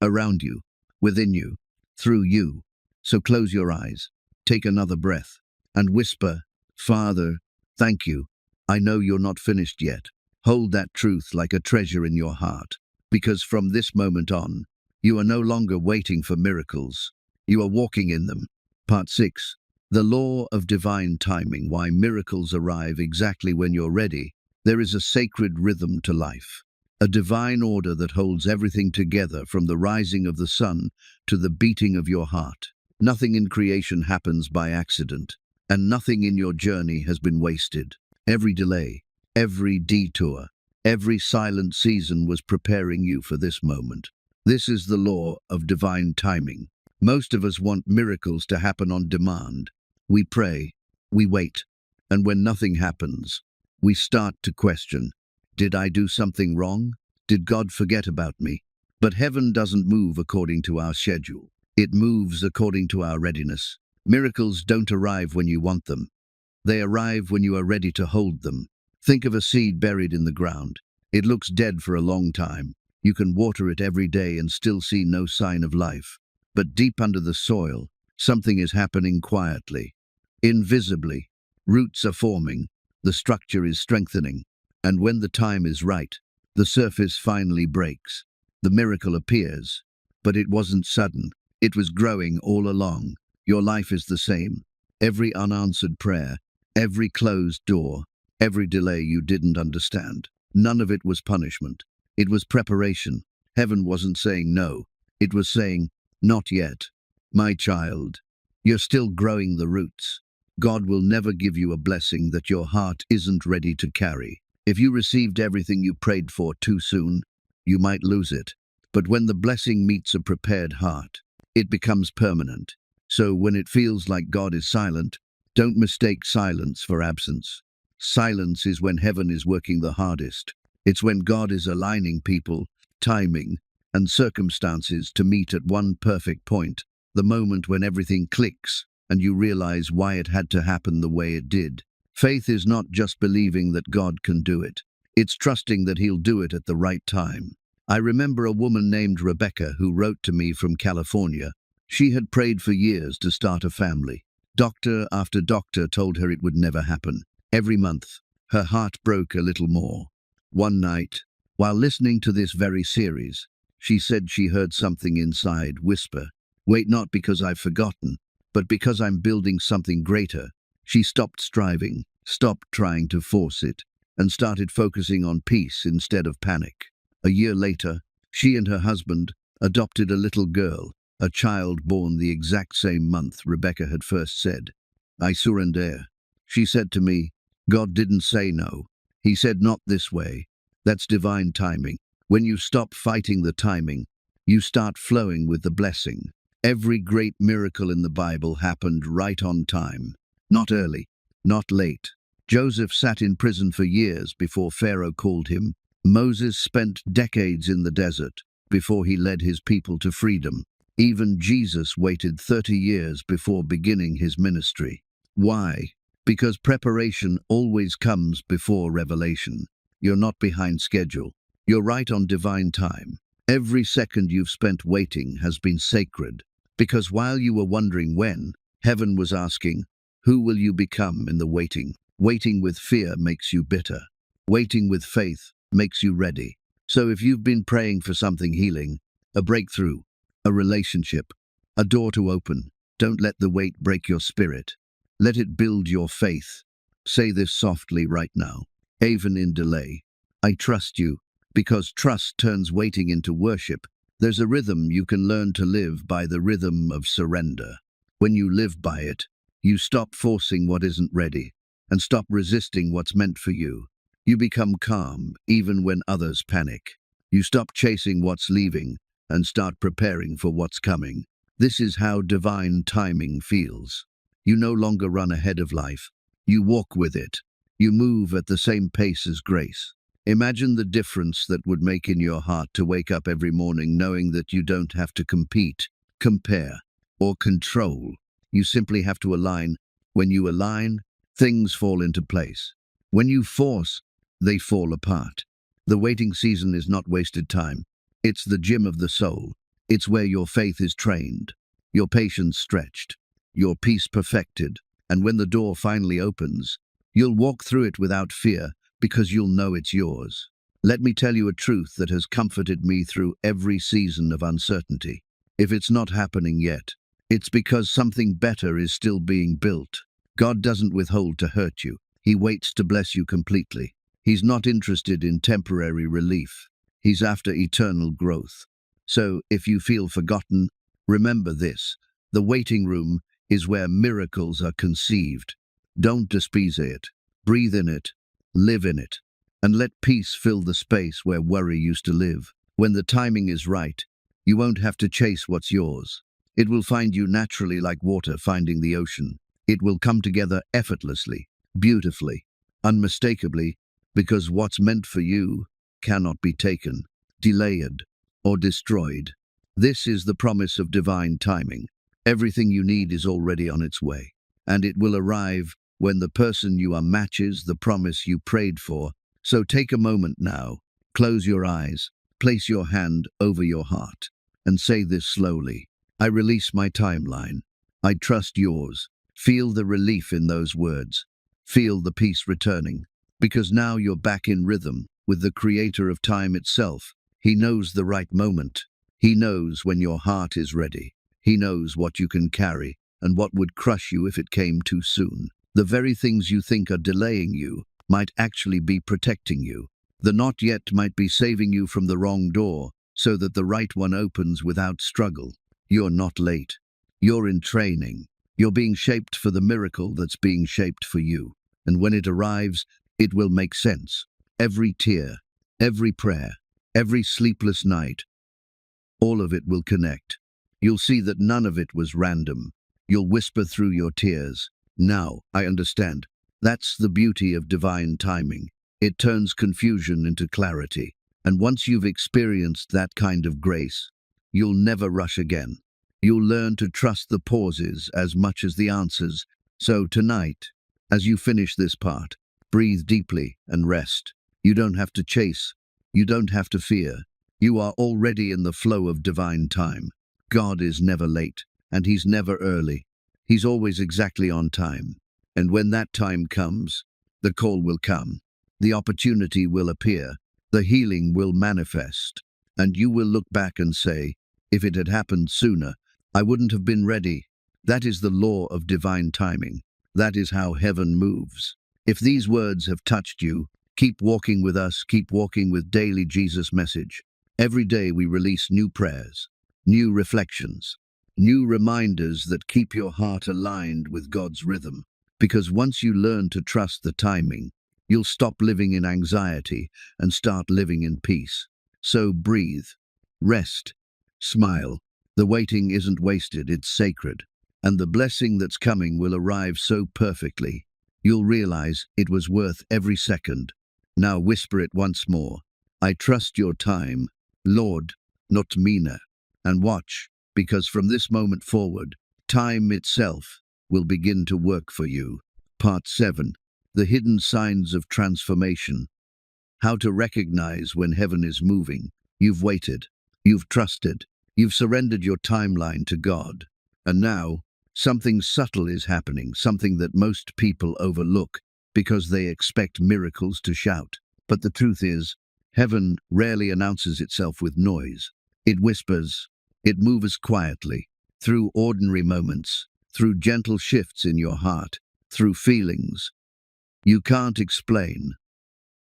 around you, within you, through you. So close your eyes, take another breath, and whisper, Father, thank you. I know you're not finished yet. Hold that truth like a treasure in your heart, because from this moment on, you are no longer waiting for miracles. You are walking in them. Part 6. The Law of Divine Timing. Why miracles arrive exactly when you're ready. There is a sacred rhythm to life, a divine order that holds everything together from the rising of the sun to the beating of your heart. Nothing in creation happens by accident, and nothing in your journey has been wasted. Every delay, every detour, every silent season was preparing you for this moment. This is the law of divine timing. Most of us want miracles to happen on demand. We pray, we wait, and when nothing happens, we start to question, did I do something wrong? Did God forget about me? But heaven doesn't move according to our schedule. It moves according to our readiness. Miracles don't arrive when you want them. They arrive when you are ready to hold them. Think of a seed buried in the ground. It looks dead for a long time. You can water it every day and still see no sign of life. But deep under the soil, something is happening quietly, invisibly. Roots are forming, the structure is strengthening, and when the time is right, the surface finally breaks. The miracle appears, but it wasn't sudden. It was growing all along. Your life is the same. Every unanswered prayer, every closed door, every delay you didn't understand. None of it was punishment. It was preparation. Heaven wasn't saying no. It was saying, not yet. My child, you're still growing the roots. God will never give you a blessing that your heart isn't ready to carry. If you received everything you prayed for too soon, you might lose it. But when the blessing meets a prepared heart, it becomes permanent. So when it feels like God is silent, don't mistake silence for absence. Silence is when heaven is working the hardest. It's when God is aligning people, timing, and circumstances to meet at one perfect point, the moment when everything clicks and you realize why it had to happen the way it did. Faith is not just believing that God can do it. It's trusting that He'll do it at the right time. I remember a woman named Rebecca who wrote to me from California. She had prayed for years to start a family. Doctor after doctor told her it would never happen. Every month, her heart broke a little more. One night, while listening to this very series, she said she heard something inside whisper, wait, not because I've forgotten, but because I'm building something greater. She stopped striving, stopped trying to force it, and started focusing on peace instead of panic. A year later, she and her husband adopted a little girl, a child born the exact same month Rebecca had first said, I surrender. She said to me, God didn't say no. He said not this way. That's divine timing. When you stop fighting the timing, you start flowing with the blessing. Every great miracle in the Bible happened right on time. Not early, not late. Joseph sat in prison for years before Pharaoh called him. Moses spent decades in the desert before he led his people to freedom. Even Jesus waited 30 years before beginning his ministry. Why? Because preparation always comes before revelation. You're not behind schedule. You're right on divine time. Every second you've spent waiting has been sacred. Because while you were wondering when, heaven was asking, who will you become in the waiting? Waiting with fear makes you bitter. Waiting with faith makes you ready. So if you've been praying for something healing, a breakthrough, a relationship, a door to open, don't let the wait break your spirit. Let it build your faith. Say this softly right now. Even in delay, I trust you, because trust turns waiting into worship. There's a rhythm you can learn to live by, the rhythm of surrender. When you live by it, you stop forcing what isn't ready and stop resisting what's meant for you. You become calm even when others panic. You stop chasing what's leaving and start preparing for what's coming. This is how divine timing feels. You no longer run ahead of life. You walk with it. You move at the same pace as grace. Imagine the difference that would make in your heart to wake up every morning knowing that you don't have to compete, compare, or control. You simply have to align. When you align, things fall into place. When you force, they fall apart. The waiting season is not wasted time. It's the gym of the soul. It's where your faith is trained, your patience stretched, your peace perfected, and when the door finally opens, you'll walk through it without fear because you'll know it's yours. Let me tell you a truth that has comforted me through every season of uncertainty. If it's not happening yet, it's because something better is still being built. God doesn't withhold to hurt you. He waits to bless you completely. He's not interested in temporary relief. He's after eternal growth. So, if you feel forgotten, remember this: the waiting room is where miracles are conceived. Don't despise it. Breathe in it, live in it, and let peace fill the space where worry used to live. When the timing is right, you won't have to chase what's yours. It will find you naturally, like water finding the ocean. It will come together effortlessly, beautifully, unmistakably, because what's meant for you cannot be taken, delayed, or destroyed. This is the promise of divine timing. Everything you need is already on its way, and it will arrive when the person you are matches the promise you prayed for. So take a moment now, close your eyes, place your hand over your heart, and say this slowly: I release my timeline. I trust yours. Feel the relief in those words. Feel the peace returning, because now you're back in rhythm with the creator of time itself. He knows the right moment. He knows when your heart is ready. He knows what you can carry and what would crush you if it came too soon. The very things you think are delaying you might actually be protecting you. The not yet might be saving you from the wrong door so that the right one opens without struggle. You're not late. You're in training. You're being shaped for the miracle that's being shaped for you. And when it arrives, it will make sense. Every tear, every prayer, every sleepless night, all of it will connect. You'll see that none of it was random. You'll whisper through your tears, "Now I understand." That's the beauty of divine timing. It turns confusion into clarity. And once you've experienced that kind of grace, you'll never rush again. You'll learn to trust the pauses as much as the answers. So tonight, as you finish this part, breathe deeply and rest. You don't have to chase. You don't have to fear. You are already in the flow of divine time. God is never late, and He's never early. He's always exactly on time. And when that time comes, the call will come. The opportunity will appear. The healing will manifest. And you will look back and say, if it had happened sooner, I wouldn't have been ready. That is the law of divine timing. That is how heaven moves. If these words have touched you, keep walking with us, keep walking with Daily Jesus Message. Every day we release new prayers, new reflections, new reminders that keep your heart aligned with God's rhythm. Because once you learn to trust the timing, you'll stop living in anxiety and start living in peace. So breathe, rest, smile. The waiting isn't wasted, it's sacred. And the blessing that's coming will arrive so perfectly, you'll realize it was worth every second. Now whisper it once more: I trust your time, Lord, not Mina. And watch, because from this moment forward, time itself will begin to work for you. Part 7. The Hidden Signs of Transformation. How to recognize when heaven is moving. You've waited. You've trusted. You've surrendered your timeline to God. And now, something subtle is happening, something that most people overlook because they expect miracles to shout. But the truth is, heaven rarely announces itself with noise. It whispers. It moves quietly, through ordinary moments, through gentle shifts in your heart, through feelings you can't explain,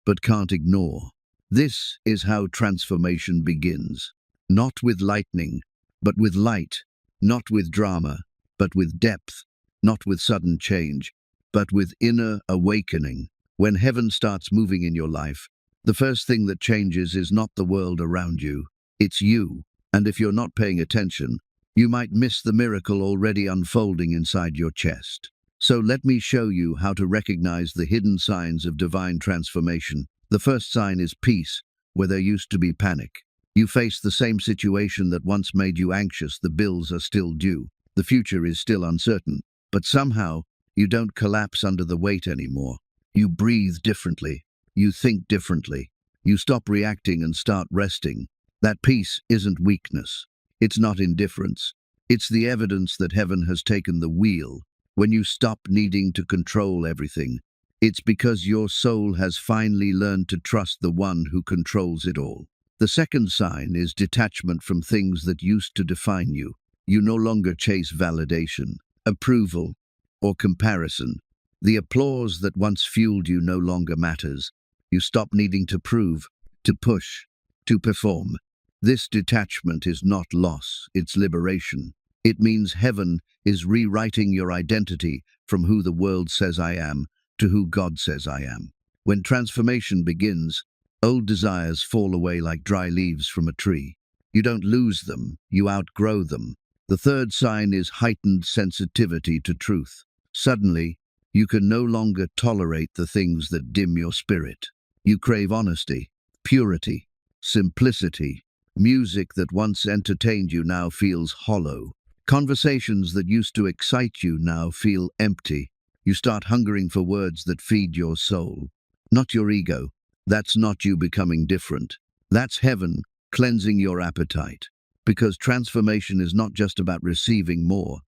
but can't ignore. This is how transformation begins. not with lightning, but with light, not with drama, but with depth, not with sudden change, but with inner awakening. When heaven starts moving in your life, the first thing that changes is not the world around you, it's you. And if you're not paying attention, you might miss the miracle already unfolding inside your chest. So let me show you how to recognize the hidden signs of divine transformation. The first sign is peace, where there used to be panic. You face the same situation that once made you anxious. The bills are still due. The future is still uncertain. But somehow, you don't collapse under the weight anymore. You breathe differently. You think differently. You stop reacting and start resting. That peace isn't weakness. It's not indifference. It's the evidence that heaven has taken the wheel. When you stop needing to control everything, it's because your soul has finally learned to trust the one who controls it all. The second sign is detachment from things that used to define you. You no longer chase validation, approval, or comparison. The applause that once fueled you no longer matters. You stop needing to prove, to push, to perform. This detachment is not loss, it's liberation. It means heaven is rewriting your identity from who the world says I am to who God says I am. When transformation begins, old desires fall away like dry leaves from a tree. You don't lose them, you outgrow them. The third sign is heightened sensitivity to truth. Suddenly, you can no longer tolerate the things that dim your spirit. You crave honesty, purity, simplicity. Music that once entertained you now feels hollow. Conversations that used to excite you now feel empty. You start hungering for words that feed your soul, not your ego. That's not you becoming different. That's heaven cleansing your appetite. Because transformation is not just about receiving more,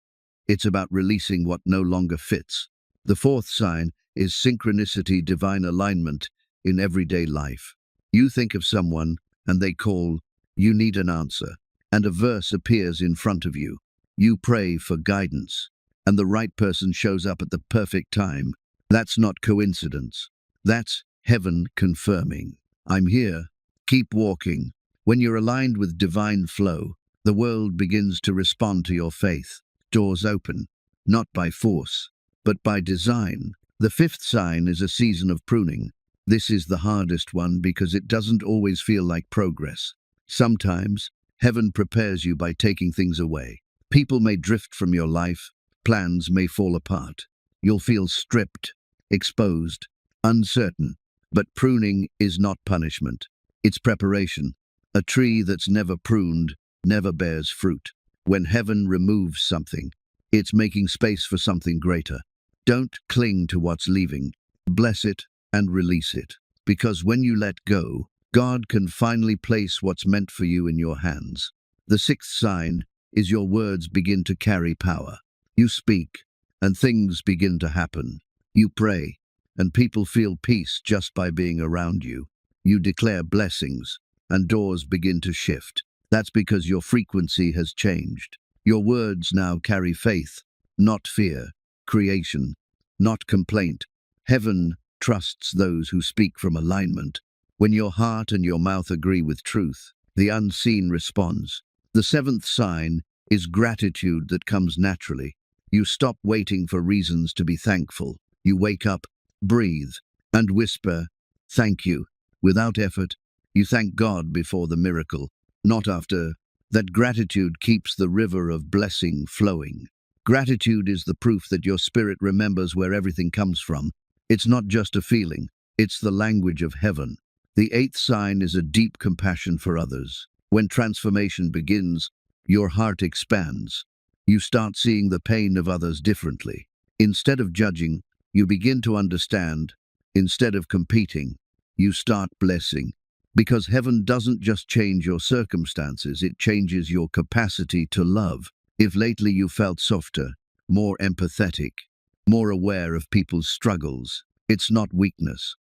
it's about releasing what no longer fits. The fourth sign is synchronicity, divine alignment in everyday life. You think of someone and they call, you need an answer, and a verse appears in front of you. You pray for guidance, and the right person shows up at the perfect time. That's not coincidence. That's heaven confirming. I'm here. Keep walking. When you're aligned with divine flow, the world begins to respond to your faith. Doors open, not by force, but by design. The fifth sign is a season of pruning. This is the hardest one because it doesn't always feel like progress. Sometimes, heaven prepares you by taking things away. People may drift from your life, plans may fall apart. You'll feel stripped, exposed, uncertain. But pruning is not punishment. It's preparation. A tree that's never pruned never bears fruit. When heaven removes something, it's making space for something greater. Don't cling to what's leaving. Bless it and release it. Because when you let go, God can finally place what's meant for you in your hands. The sixth sign is your words begin to carry power. You speak, and things begin to happen. You pray, and people feel peace just by being around you. You declare blessings, and doors begin to shift. That's because your frequency has changed. Your words now carry faith, not fear, creation, not complaint. Heaven trusts those who speak from alignment. When your heart and your mouth agree with truth, the unseen responds. The seventh sign is gratitude that comes naturally. You stop waiting for reasons to be thankful. You wake up, breathe, and whisper, "Thank you." Without effort, you thank God before the miracle, not after. That gratitude keeps the river of blessing flowing. Gratitude is the proof that your spirit remembers where everything comes from. It's not just a feeling, it's the language of heaven. The eighth sign is a deep compassion for others. When transformation begins, your heart expands. You start seeing the pain of others differently. Instead of judging, you begin to understand. Instead of competing, you start blessing. Because heaven doesn't just change your circumstances, it changes your capacity to love. If lately you felt softer, more empathetic, more aware of people's struggles, it's not weakness.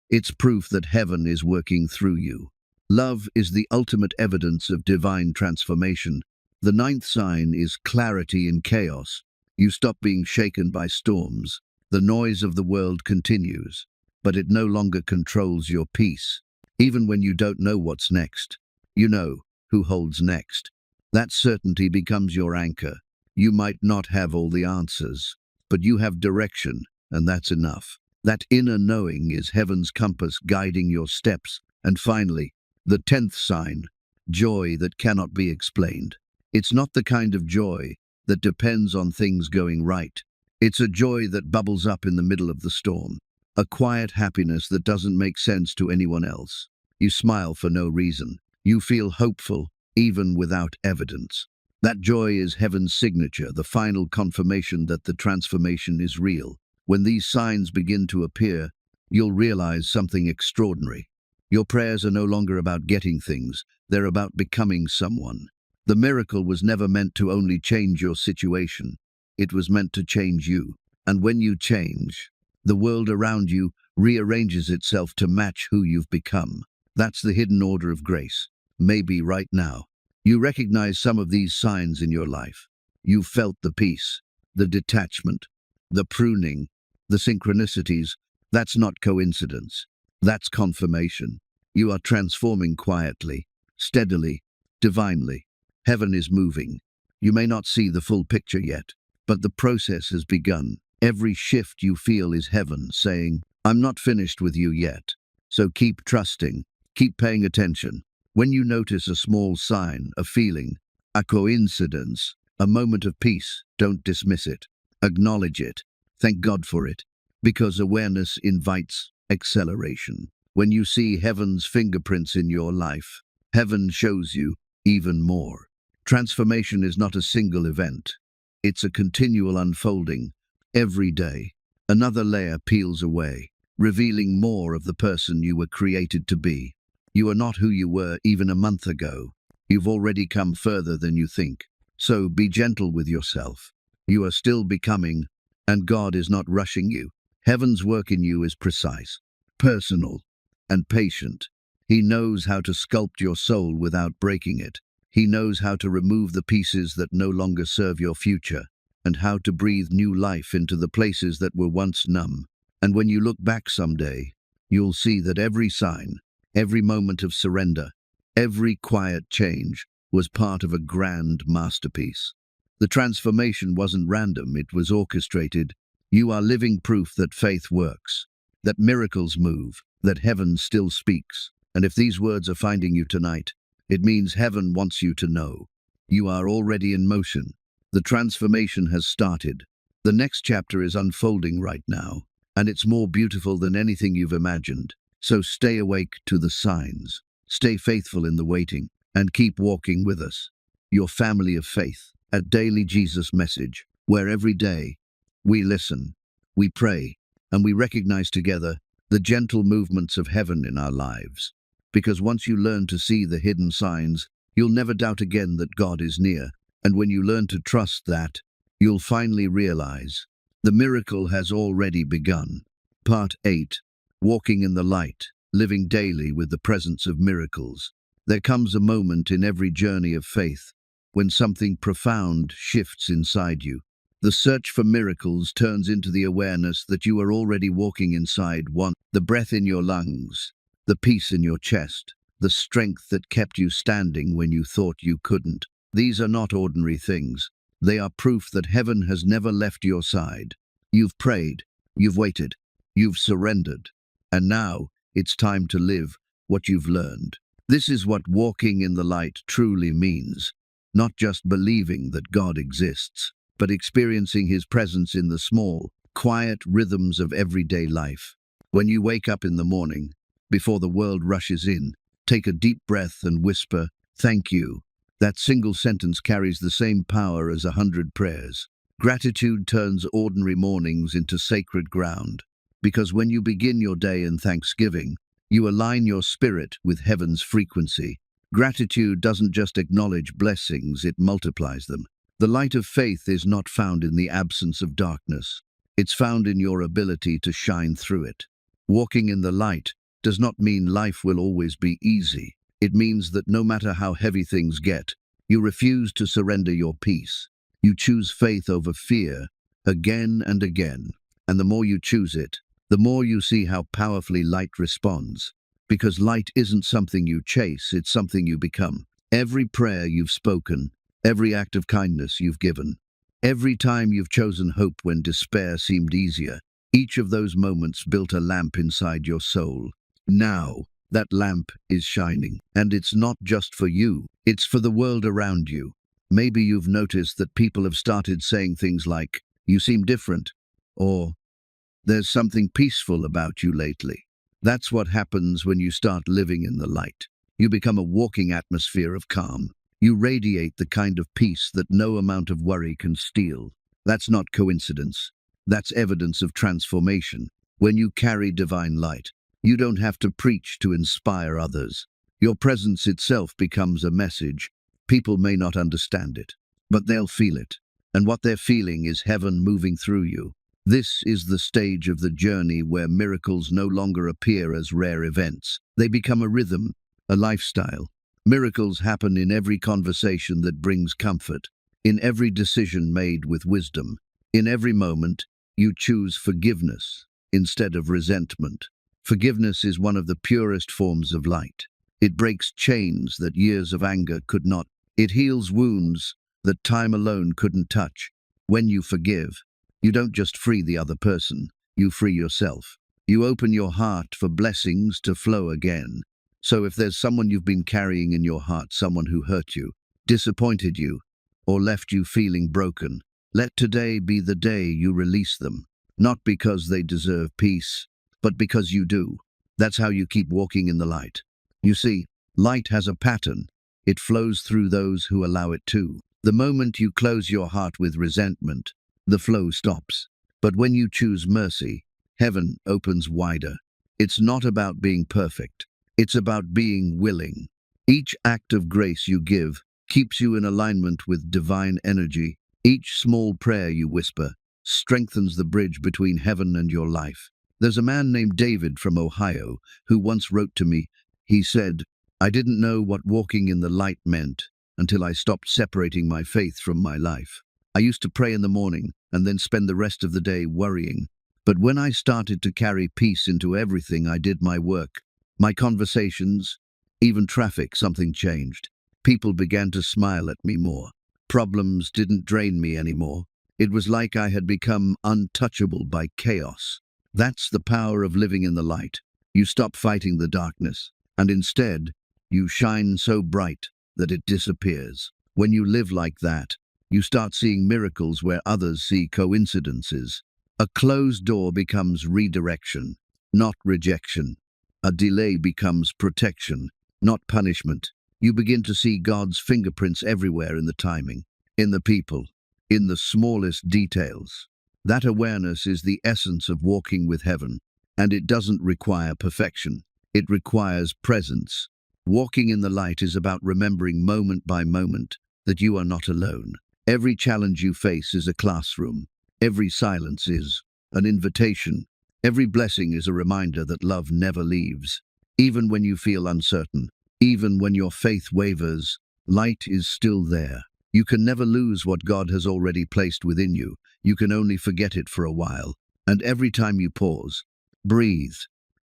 It's proof that heaven is working through you. Love is the ultimate evidence of divine transformation. The ninth sign is clarity in chaos. You stop being shaken by storms. The noise of the world continues, but it no longer controls your peace. Even when you don't know what's next, you know who holds next. That certainty becomes your anchor. You might not have all the answers, but you have direction, and that's enough. That inner knowing is heaven's compass guiding your steps. And finally, the 10th sign, joy that cannot be explained. It's not the kind of joy that depends on things going right. It's a joy that bubbles up in the middle of the storm. A quiet happiness that doesn't make sense to anyone else. You smile for no reason. You feel hopeful, even without evidence. That joy is heaven's signature, the final confirmation that the transformation is real. When these signs begin to appear, you'll realize something extraordinary. Your prayers are no longer about getting things, they're about becoming someone. The miracle was never meant to only change your situation. It was meant to change you. And when you change, the world around you rearranges itself to match who you've become. That's the hidden order of grace. Maybe right now, you recognize some of these signs in your life. You've felt the peace, the detachment, the pruning, the synchronicities. That's not coincidence. That's confirmation. You are transforming quietly, steadily, divinely. Heaven is moving. You may not see the full picture yet, but the process has begun. Every shift you feel is heaven saying, I'm not finished with you yet. So keep trusting, keep paying attention. When you notice a small sign, a feeling, a coincidence, a moment of peace, don't dismiss it. Acknowledge it. Thank God for it. Because awareness invites acceleration. When you see heaven's fingerprints in your life, heaven shows you even more. Transformation is not a single event. It's a continual unfolding. Every day, another layer peels away, revealing more of the person you were created to be. You are not who you were even a month ago. You've already come further than you think. So be gentle with yourself. You are still becoming, and God is not rushing you. Heaven's work in you is precise, personal, and patient. He knows how to sculpt your soul without breaking it. He knows how to remove the pieces that no longer serve your future, and how to breathe new life into the places that were once numb. And when you look back someday, you'll see that every sign, every moment of surrender, every quiet change was part of a grand masterpiece. The transformation wasn't random, it was orchestrated. You are living proof that faith works, that miracles move, that heaven still speaks. And if these words are finding you tonight, it means heaven wants you to know. You are already in motion. The transformation has started. The next chapter is unfolding right now, and it's more beautiful than anything you've imagined. So stay awake to the signs, stay faithful in the waiting, and keep walking with us. Your family of faith at Daily Jesus Message, where every day we listen, we pray, and we recognize together the gentle movements of heaven in our lives. Because once you learn to see the hidden signs, you'll never doubt again that God is near. And when you learn to trust that, you'll finally realize the miracle has already begun. Part 8. Walking in the light, living daily with the presence of miracles. There comes a moment in every journey of faith when something profound shifts inside you. The search for miracles turns into the awareness that you are already walking inside one. The breath in your lungs, the peace in your chest, the strength that kept you standing when you thought you couldn't. These are not ordinary things. They are proof that heaven has never left your side. You've prayed, you've waited, you've surrendered, and now it's time to live what you've learned. This is what walking in the light truly means. Not just believing that God exists, but experiencing His presence in the small, quiet rhythms of everyday life. When you wake up in the morning, before the world rushes in, take a deep breath and whisper, "Thank you." That single sentence carries the same power as 100 prayers. Gratitude turns ordinary mornings into sacred ground, because when you begin your day in thanksgiving, you align your spirit with heaven's frequency. Gratitude doesn't just acknowledge blessings, it multiplies them. The light of faith is not found in the absence of darkness. It's found in your ability to shine through it. Walking in the light does not mean life will always be easy. It means that no matter how heavy things get, you refuse to surrender your peace. You choose faith over fear, again and again. And the more you choose it, the more you see how powerfully light responds. Because light isn't something you chase, it's something you become. Every prayer you've spoken, every act of kindness you've given, every time you've chosen hope when despair seemed easier, each of those moments built a lamp inside your soul. Now, that lamp is shining, and it's not just for you, it's for the world around you. Maybe you've noticed that people have started saying things like, "You seem different," or "There's something peaceful about you lately." That's what happens when you start living in the light. You become a walking atmosphere of calm. You radiate the kind of peace that no amount of worry can steal. That's not coincidence. That's evidence of transformation. When you carry divine light, you don't have to preach to inspire others. Your presence itself becomes a message. People may not understand it, but they'll feel it. And what they're feeling is heaven moving through you. This is the stage of the journey where miracles no longer appear as rare events. They become a rhythm, a lifestyle. Miracles happen in every conversation that brings comfort, in every decision made with wisdom. In every moment, you choose forgiveness instead of resentment. Forgiveness is one of the purest forms of light. It breaks chains that years of anger could not. It heals wounds that time alone couldn't touch. When you forgive, you don't just free the other person, you free yourself. You open your heart for blessings to flow again. So if there's someone you've been carrying in your heart, someone who hurt you, disappointed you, or left you feeling broken, let today be the day you release them. Not because they deserve peace, but because you do. That's how you keep walking in the light. You see, light has a pattern. It flows through those who allow it to. The moment you close your heart with resentment, the flow stops. But when you choose mercy, heaven opens wider. It's not about being perfect. It's about being willing. Each act of grace you give keeps you in alignment with divine energy. Each small prayer you whisper strengthens the bridge between heaven and your life. There's a man named David from Ohio who once wrote to me. He said, "I didn't know what walking in the light meant until I stopped separating my faith from my life. I used to pray in the morning and then spend the rest of the day worrying. But when I started to carry peace into everything I did, my work, my conversations, even traffic, something changed. People began to smile at me more. Problems didn't drain me anymore. It was like I had become untouchable by chaos." That's the power of living in the light. You stop fighting the darkness, and instead, you shine so bright that it disappears. When you live like that, you start seeing miracles where others see coincidences. A closed door becomes redirection, not rejection. A delay becomes protection, not punishment. You begin to see God's fingerprints everywhere, in the timing, in the people, in the smallest details. That awareness is the essence of walking with heaven, and it doesn't require perfection. It requires presence. Walking in the light is about remembering moment by moment that you are not alone. Every challenge you face is a classroom. Every silence is an invitation. Every blessing is a reminder that love never leaves. Even when you feel uncertain, even when your faith wavers, light is still there. You can never lose what God has already placed within you. You can only forget it for a while. And every time you pause, breathe,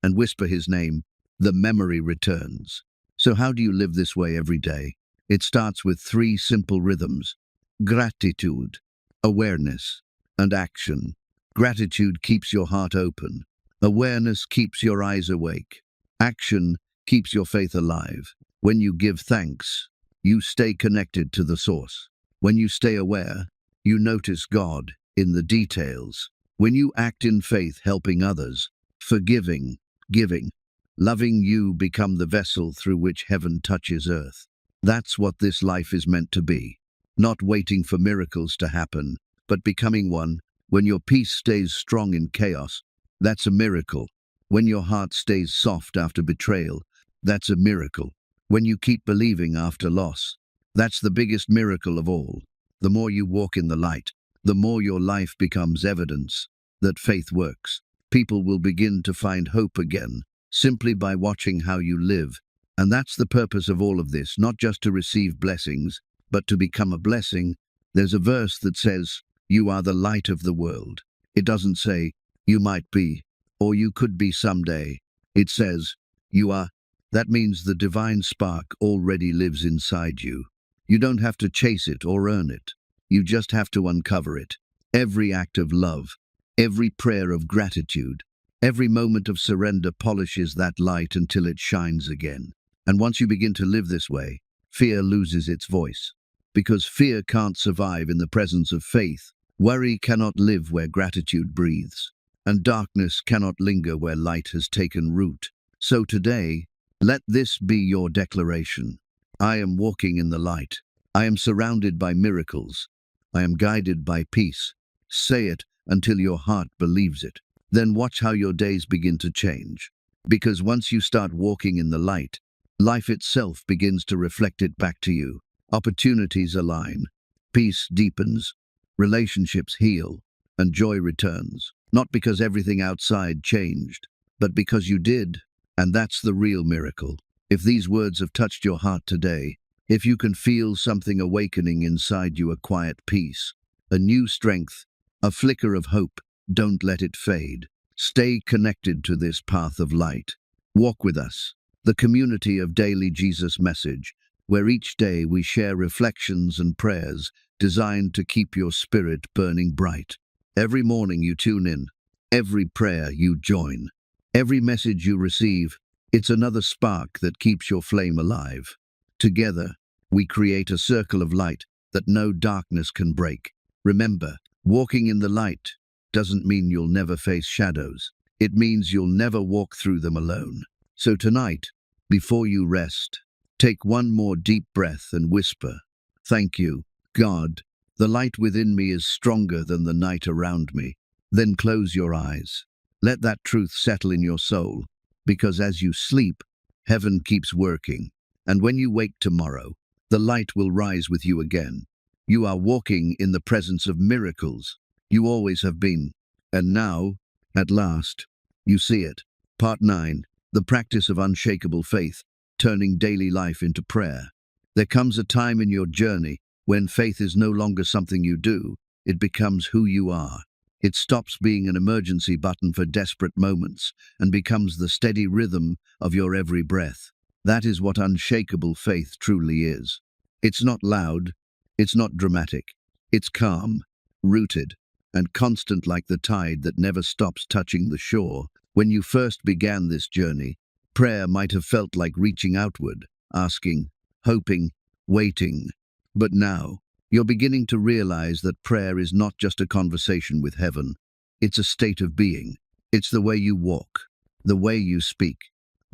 and whisper His name, the memory returns. So how do you live this way every day? It starts with 3 simple rhythms: gratitude, awareness, and action. Gratitude keeps your heart open. Awareness keeps your eyes awake. Action keeps your faith alive. When you give thanks, you stay connected to the source. When you stay aware, you notice God in the details. When you act in faith, helping others, forgiving, giving, loving, you become the vessel through which heaven touches earth. That's what this life is meant to be. Not waiting for miracles to happen, but becoming one. When your peace stays strong in chaos, that's a miracle. When your heart stays soft after betrayal, that's a miracle. When you keep believing after loss, that's the biggest miracle of all. The more you walk in the light, the more your life becomes evidence that faith works. People will begin to find hope again, simply by watching how you live. And that's the purpose of all of this, not just to receive blessings, but to become a blessing. There's a verse that says, "You are the light of the world." It doesn't say, "You might be," or "You could be someday." It says, "You are." That means the divine spark already lives inside you. You don't have to chase it or earn it. You just have to uncover it. Every act of love, every prayer of gratitude, every moment of surrender polishes that light until it shines again. And once you begin to live this way, fear loses its voice. Because fear can't survive in the presence of faith, worry cannot live where gratitude breathes, and darkness cannot linger where light has taken root. So today, let this be your declaration. I am walking in the light. I am surrounded by miracles. I am guided by peace. Say it until your heart believes it. Then watch how your days begin to change. Because once you start walking in the light, life itself begins to reflect it back to you. Opportunities align, peace deepens, relationships heal, and joy returns. Not because everything outside changed, but because you did. And that's the real miracle. If these words have touched your heart today, if you can feel something awakening inside you, a quiet peace, a new strength, a flicker of hope, don't let it fade. Stay connected to this path of light. Walk with us, the community of Daily Jesus Message, where each day we share reflections and prayers designed to keep your spirit burning bright. Every morning you tune in, every prayer you join, every message you receive, it's another spark that keeps your flame alive. Together, we create a circle of light that no darkness can break. Remember, walking in the light doesn't mean you'll never face shadows. It means you'll never walk through them alone. So tonight, before you rest, take one more deep breath and whisper, "Thank you, God. The light within me is stronger than the night around me." Then close your eyes. Let that truth settle in your soul, because as you sleep, heaven keeps working. And when you wake tomorrow, the light will rise with you again. You are walking in the presence of miracles. You always have been. And now, at last, you see it. Part 9. The practice of unshakable faith, turning daily life into prayer. There comes a time in your journey when faith is no longer something you do, it becomes who you are. It stops being an emergency button for desperate moments and becomes the steady rhythm of your every breath. That is what unshakable faith truly is. It's not loud, it's not dramatic, it's calm, rooted, and constant like the tide that never stops touching the shore. When you first began this journey, prayer might have felt like reaching outward, asking, hoping, waiting. But now, you're beginning to realize that prayer is not just a conversation with heaven. It's a state of being. It's the way you walk, the way you speak,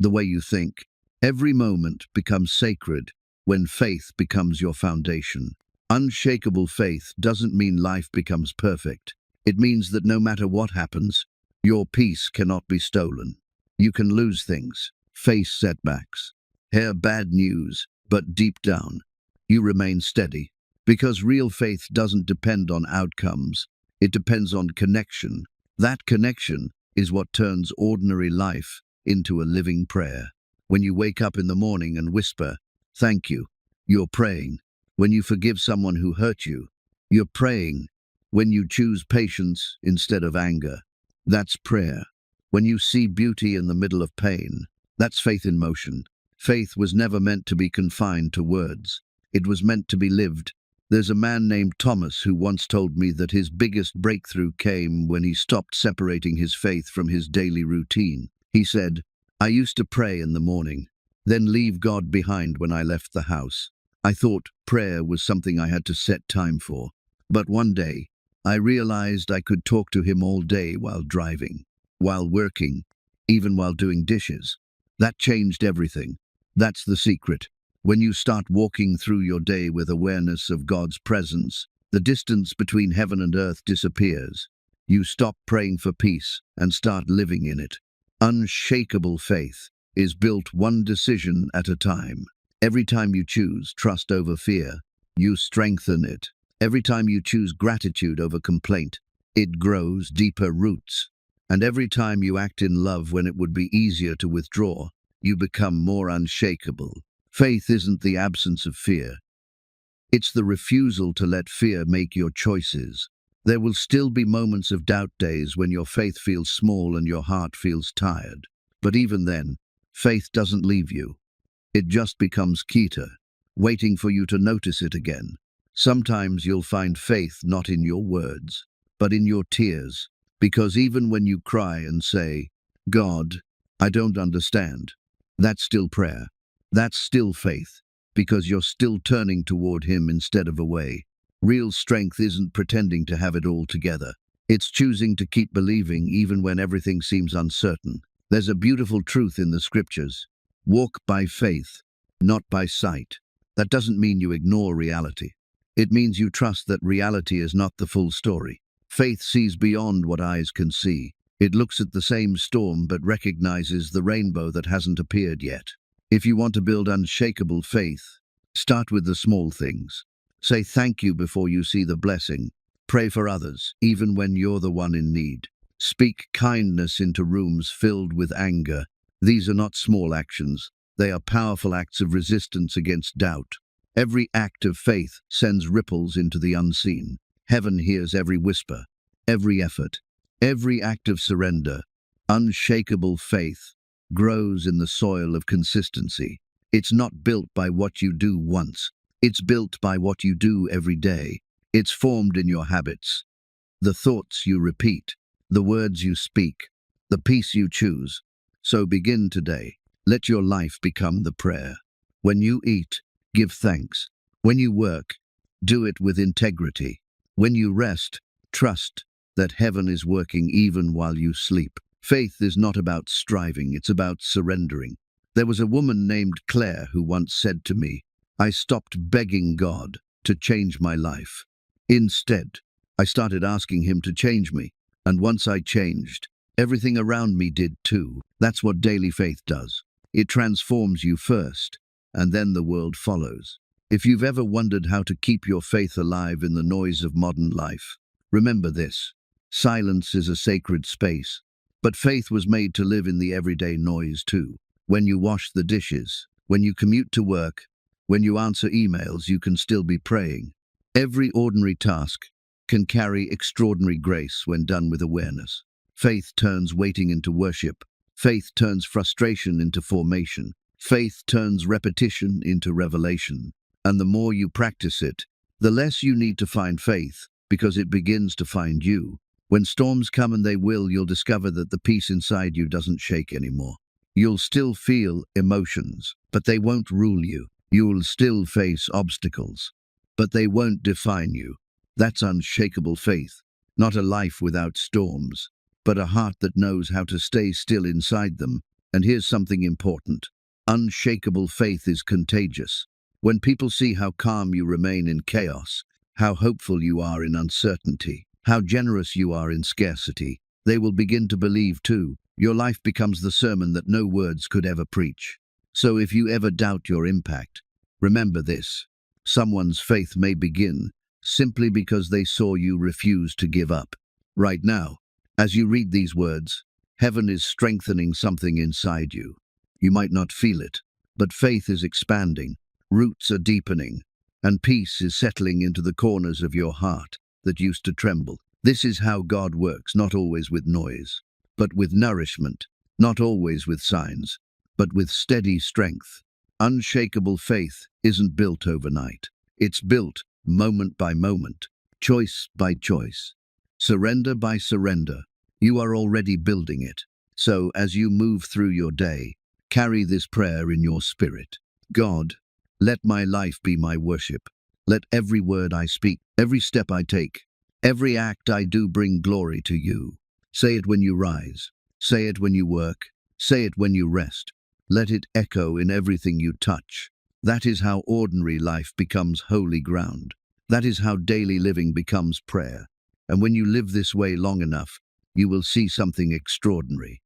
the way you think. Every moment becomes sacred when faith becomes your foundation. Unshakable faith doesn't mean life becomes perfect. It means that no matter what happens, your peace cannot be stolen. You can lose things, face setbacks, hear bad news, but deep down, you remain steady. Because real faith doesn't depend on outcomes, it depends on connection. That connection is what turns ordinary life into a living prayer. When you wake up in the morning and whisper, "Thank you," you're praying. When you forgive someone who hurt you, you're praying. When you choose patience instead of anger, that's prayer. When you see beauty in the middle of pain, that's faith in motion. Faith was never meant to be confined to words. It was meant to be lived. There's a man named Thomas who once told me that his biggest breakthrough came when he stopped separating his faith from his daily routine. He said, "I used to pray in the morning, then leave God behind when I left the house. I thought prayer was something I had to set time for. But one day, I realized I could talk to him all day while driving, while working, even while doing dishes. That changed everything. That's the secret. When you start walking through your day with awareness of God's presence, the distance between heaven and earth disappears. You stop praying for peace and start living in it. Unshakable faith is built one decision at a time. Every time you choose trust over fear, you strengthen it. Every time you choose gratitude over complaint, it grows deeper roots. And every time you act in love when it would be easier to withdraw, you become more unshakable. Faith isn't the absence of fear. It's the refusal to let fear make your choices. There will still be moments of doubt, days when your faith feels small and your heart feels tired. But even then, Faith doesn't leave you. It just becomes Kita, waiting for you to notice it again. Sometimes you'll find faith not in your words, but in your tears, because even when you cry and say, God, I don't understand, that's still prayer. That's still faith, because you're still turning toward Him instead of away. Real strength isn't pretending to have it all together. It's choosing to keep believing even when everything seems uncertain. There's a beautiful truth in the scriptures. Walk by faith, not by sight. That doesn't mean you ignore reality. It means you trust that reality is not the full story. Faith sees beyond what eyes can see. It looks at the same storm but recognizes the rainbow that hasn't appeared yet. If you want to build unshakable faith, start with the small things. Say thank you before you see the blessing. Pray for others, even when you're the one in need. Speak kindness into rooms filled with anger. These are not small actions. They are powerful acts of resistance against doubt. Every act of faith sends ripples into the unseen. Heaven hears every whisper, every effort, every act of surrender. Unshakable faith grows in the soil of consistency. It's not built by what you do once. It's built by what you do every day. It's formed in your habits, the thoughts you repeat, the words you speak, the peace you choose. So begin today. Let your life become the prayer. When you eat, give thanks. When you work, do it with integrity. When you rest, trust that heaven is working even while you sleep. Faith is not about striving, it's about surrendering. There was a woman named Claire who once said to me, I stopped begging God to change my life. Instead, I started asking Him to change me. And once I changed, everything around me did too. That's what daily faith does. It transforms you first, and then the world follows. If you've ever wondered how to keep your faith alive in the noise of modern life, remember this. Silence is a sacred space, but faith was made to live in the everyday noise too. When you wash the dishes, when you commute to work, when you answer emails, you can still be praying. Every ordinary task can carry extraordinary grace when done with awareness. Faith turns waiting into worship. Faith turns frustration into formation. Faith turns repetition into revelation. And the more you practice it, the less you need to find faith, because it begins to find you. When storms come, and they will, you'll discover that the peace inside you doesn't shake anymore. You'll still feel emotions, but they won't rule you. You'll still face obstacles, but they won't define you. That's unshakable faith. Not a life without storms, but a heart that knows how to stay still inside them. And here's something important. Unshakable faith is contagious. When people see how calm you remain in chaos, how hopeful you are in uncertainty, how generous you are in scarcity, they will begin to believe too. Your life becomes the sermon that no words could ever preach. So if you ever doubt your impact, remember this. Someone's faith may begin simply because they saw you refuse to give up. Right now, as you read these words, heaven is strengthening something inside you. You might not feel it, but faith is expanding, roots are deepening, and peace is settling into the corners of your heart that used to tremble. This is how God works, not always with noise, but with nourishment, not always with signs, but with steady strength. Unshakable faith isn't built overnight. It's built moment by moment, choice by choice, surrender by surrender. You are already building it. So as you move through your day, carry this prayer in your spirit. God, let my life be my worship. Let every word I speak, every step I take, every act I do bring glory to you. Say it when you rise. Say it when you work. Say it when you rest. Let it echo in everything you touch. That is how ordinary life becomes holy ground. That is how daily living becomes prayer. And when you live this way long enough, you will see something extraordinary.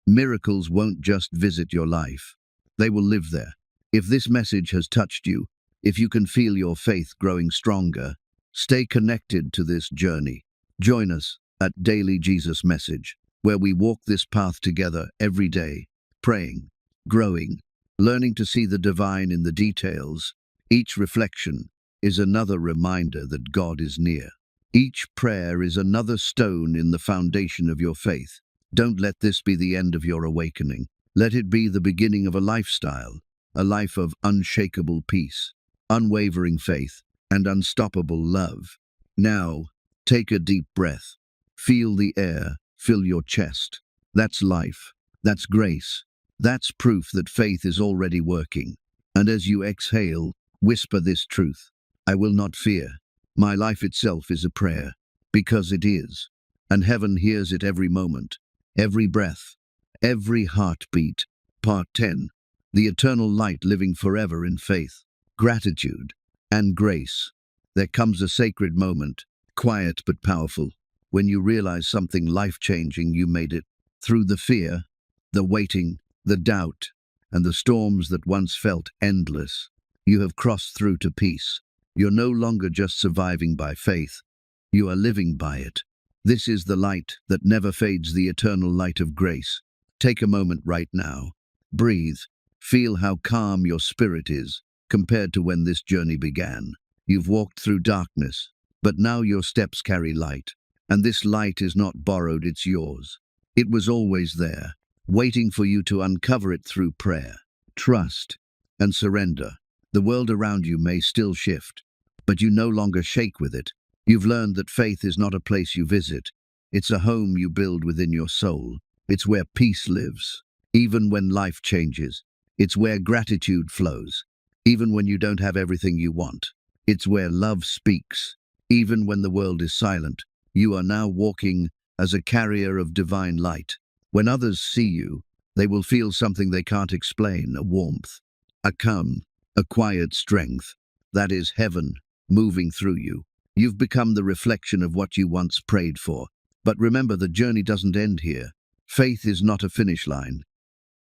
Miracles won't just visit your life. They will live there. If this message has touched you, if you can feel your faith growing stronger, stay connected to this journey. Join us at Daily Jesus Message, where we walk this path together every day, praying, growing, learning to see the divine in the details. Each reflection is another reminder that God is near. Each prayer is another stone in the foundation of your faith. Don't let this be the end of your awakening. Let it be the beginning of a lifestyle, a life of unshakable peace, unwavering faith, and unstoppable love. Now, take a deep breath. Feel the air fill your chest. That's life. That's grace. That's proof that faith is already working. And as you exhale, whisper this truth. I will not fear. My life itself is a prayer, because it is. And heaven hears it every moment, every breath, every heartbeat. Part 10. The eternal light living forever in faith, gratitude, and grace. There comes a sacred moment, quiet but powerful, when you realize something life-changing. You made it. Through the fear, the waiting, the doubt, and the storms that once felt endless, you have crossed through to peace. You're no longer just surviving by faith. You are living by it. This is the light that never fades, the eternal light of grace. Take a moment right now. Breathe. Feel how calm your spirit is compared to when this journey began. You've walked through darkness, but now your steps carry light. And this light is not borrowed, it's yours. It was always there, waiting for you to uncover it through prayer, trust, and surrender. The world around you may still shift, but you no longer shake with it. You've learned that faith is not a place you visit. It's a home you build within your soul. It's where peace lives, even when life changes. It's where gratitude flows, even when you don't have everything you want. It's where love speaks, even when the world is silent. You are now walking as a carrier of divine light. When others see you, they will feel something they can't explain, a warmth, a calm, a quiet strength. That is heaven moving through you. You've become the reflection of what you once prayed for. But remember, the journey doesn't end here. Faith is not a finish line.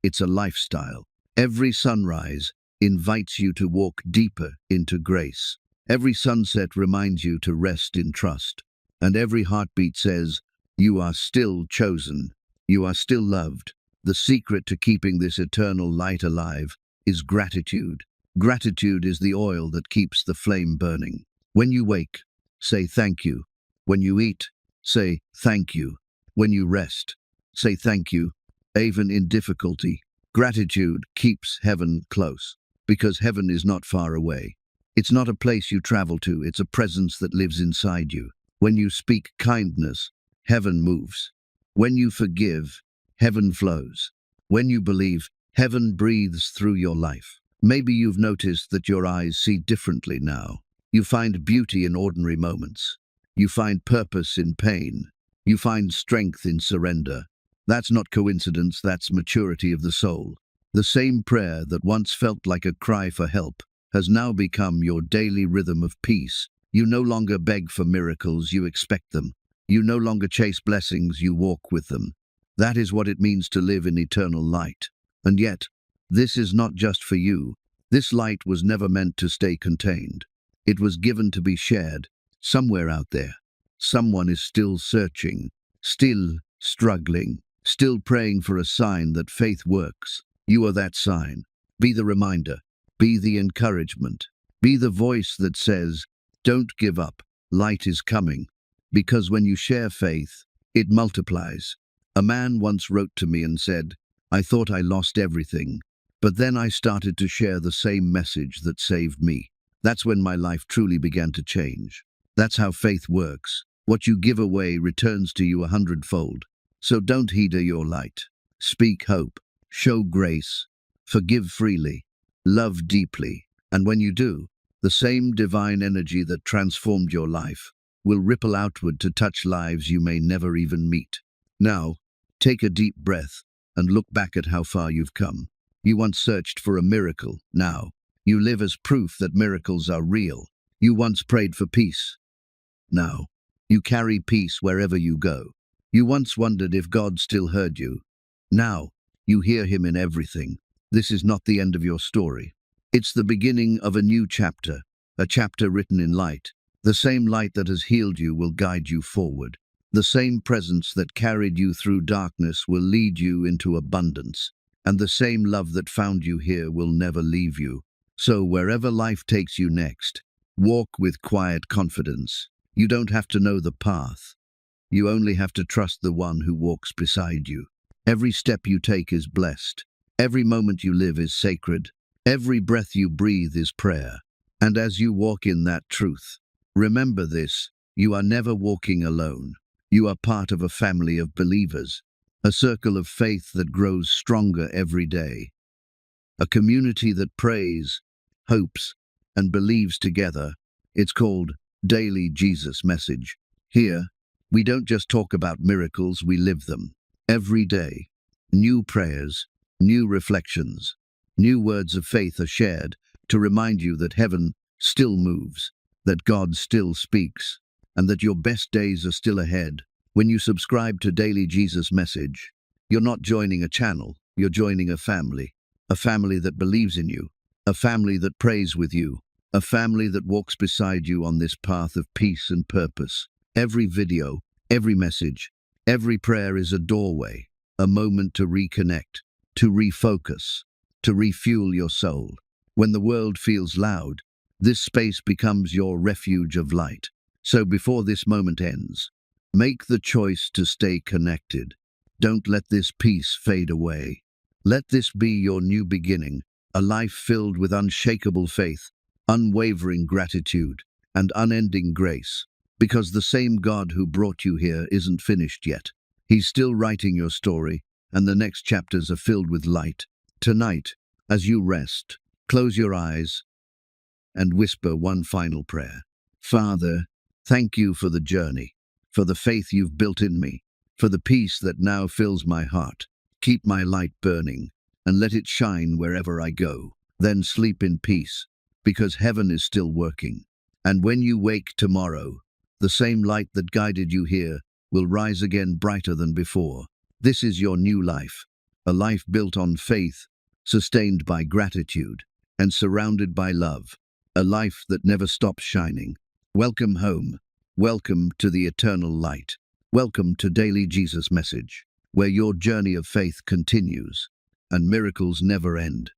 It's a lifestyle. Every sunrise invites you to walk deeper into grace. Every sunset reminds you to rest in trust. And every heartbeat says, you are still chosen. You are still loved. The secret to keeping this eternal light alive is gratitude. Gratitude is the oil that keeps the flame burning. When you wake, say thank you. When you eat, say thank you. When you rest, say thank you. Even in difficulty, gratitude keeps heaven close, because heaven is not far away. It's not a place you travel to, it's a presence that lives inside you. When you speak kindness, heaven moves. When you forgive, heaven flows. When you believe, heaven breathes through your life. Maybe you've noticed that your eyes see differently now. You find beauty in ordinary moments. You find purpose in pain. You find strength in surrender. That's not coincidence, that's maturity of the soul. The same prayer that once felt like a cry for help has now become your daily rhythm of peace. You no longer beg for miracles, you expect them. You no longer chase blessings, you walk with them. That is what it means to live in eternal light. And yet, this is not just for you. This light was never meant to stay contained. It was given to be shared. Somewhere out there, someone is still searching, still struggling, still praying for a sign that faith works. You are that sign. Be the reminder. Be the encouragement. Be the voice that says, don't give up. Light is coming. Because when you share faith, it multiplies. A man once wrote to me and said, I thought I lost everything, but then I started to share the same message that saved me. That's when my life truly began to change. That's how faith works. What you give away returns to you 100-fold. So don't heed your light. Speak hope. Show grace. Forgive freely. Love deeply. And when you do, the same divine energy that transformed your life will ripple outward to touch lives you may never even meet. Now, take a deep breath and look back at how far you've come. You once searched for a miracle. Now, you live as proof that miracles are real. You once prayed for peace. Now, you carry peace wherever you go. You once wondered if God still heard you. Now, you hear him in everything. This is not the end of your story. It's the beginning of a new chapter, a chapter written in light. The same light that has healed you will guide you forward. The same presence that carried you through darkness will lead you into abundance. And the same love that found you here will never leave you. So wherever life takes you next, walk with quiet confidence. You don't have to know the path. You only have to trust the one who walks beside you. Every step you take is blessed. Every moment you live is sacred. Every breath you breathe is prayer. And as you walk in that truth, remember this: you are never walking alone. You are part of a family of believers, a circle of faith that grows stronger every day, a community that prays, hopes, and believes together. It's called Daily Jesus Message. Here, we don't just talk about miracles, we live them. Every day, new prayers, new reflections, new words of faith are shared to remind you that heaven still moves, that God still speaks, and that your best days are still ahead. When you subscribe to Daily Jesus Message, you're not joining a channel, you're joining a family that believes in you, a family that prays with you, a family that walks beside you on this path of peace and purpose. Every video, every message, every prayer is a doorway, a moment to reconnect, to refocus, to refuel your soul. When the world feels loud, this space becomes your refuge of light. So before this moment ends, make the choice to stay connected. Don't let this peace fade away. Let this be your new beginning, a life filled with unshakable faith, unwavering gratitude, and unending grace. Because the same God who brought you here isn't finished yet. He's still writing your story, and the next chapters are filled with light. Tonight, as you rest, close your eyes and whisper one final prayer. Father, thank you for the journey, for the faith you've built in me, for the peace that now fills my heart. Keep my light burning, and let it shine wherever I go. Then sleep in peace, because heaven is still working. And when you wake tomorrow, the same light that guided you here will rise again brighter than before. This is your new life, a life built on faith, sustained by gratitude, and surrounded by love, a life that never stops shining. Welcome home. Welcome to the eternal light. Welcome to Daily Jesus Message, where your journey of faith continues and miracles never end.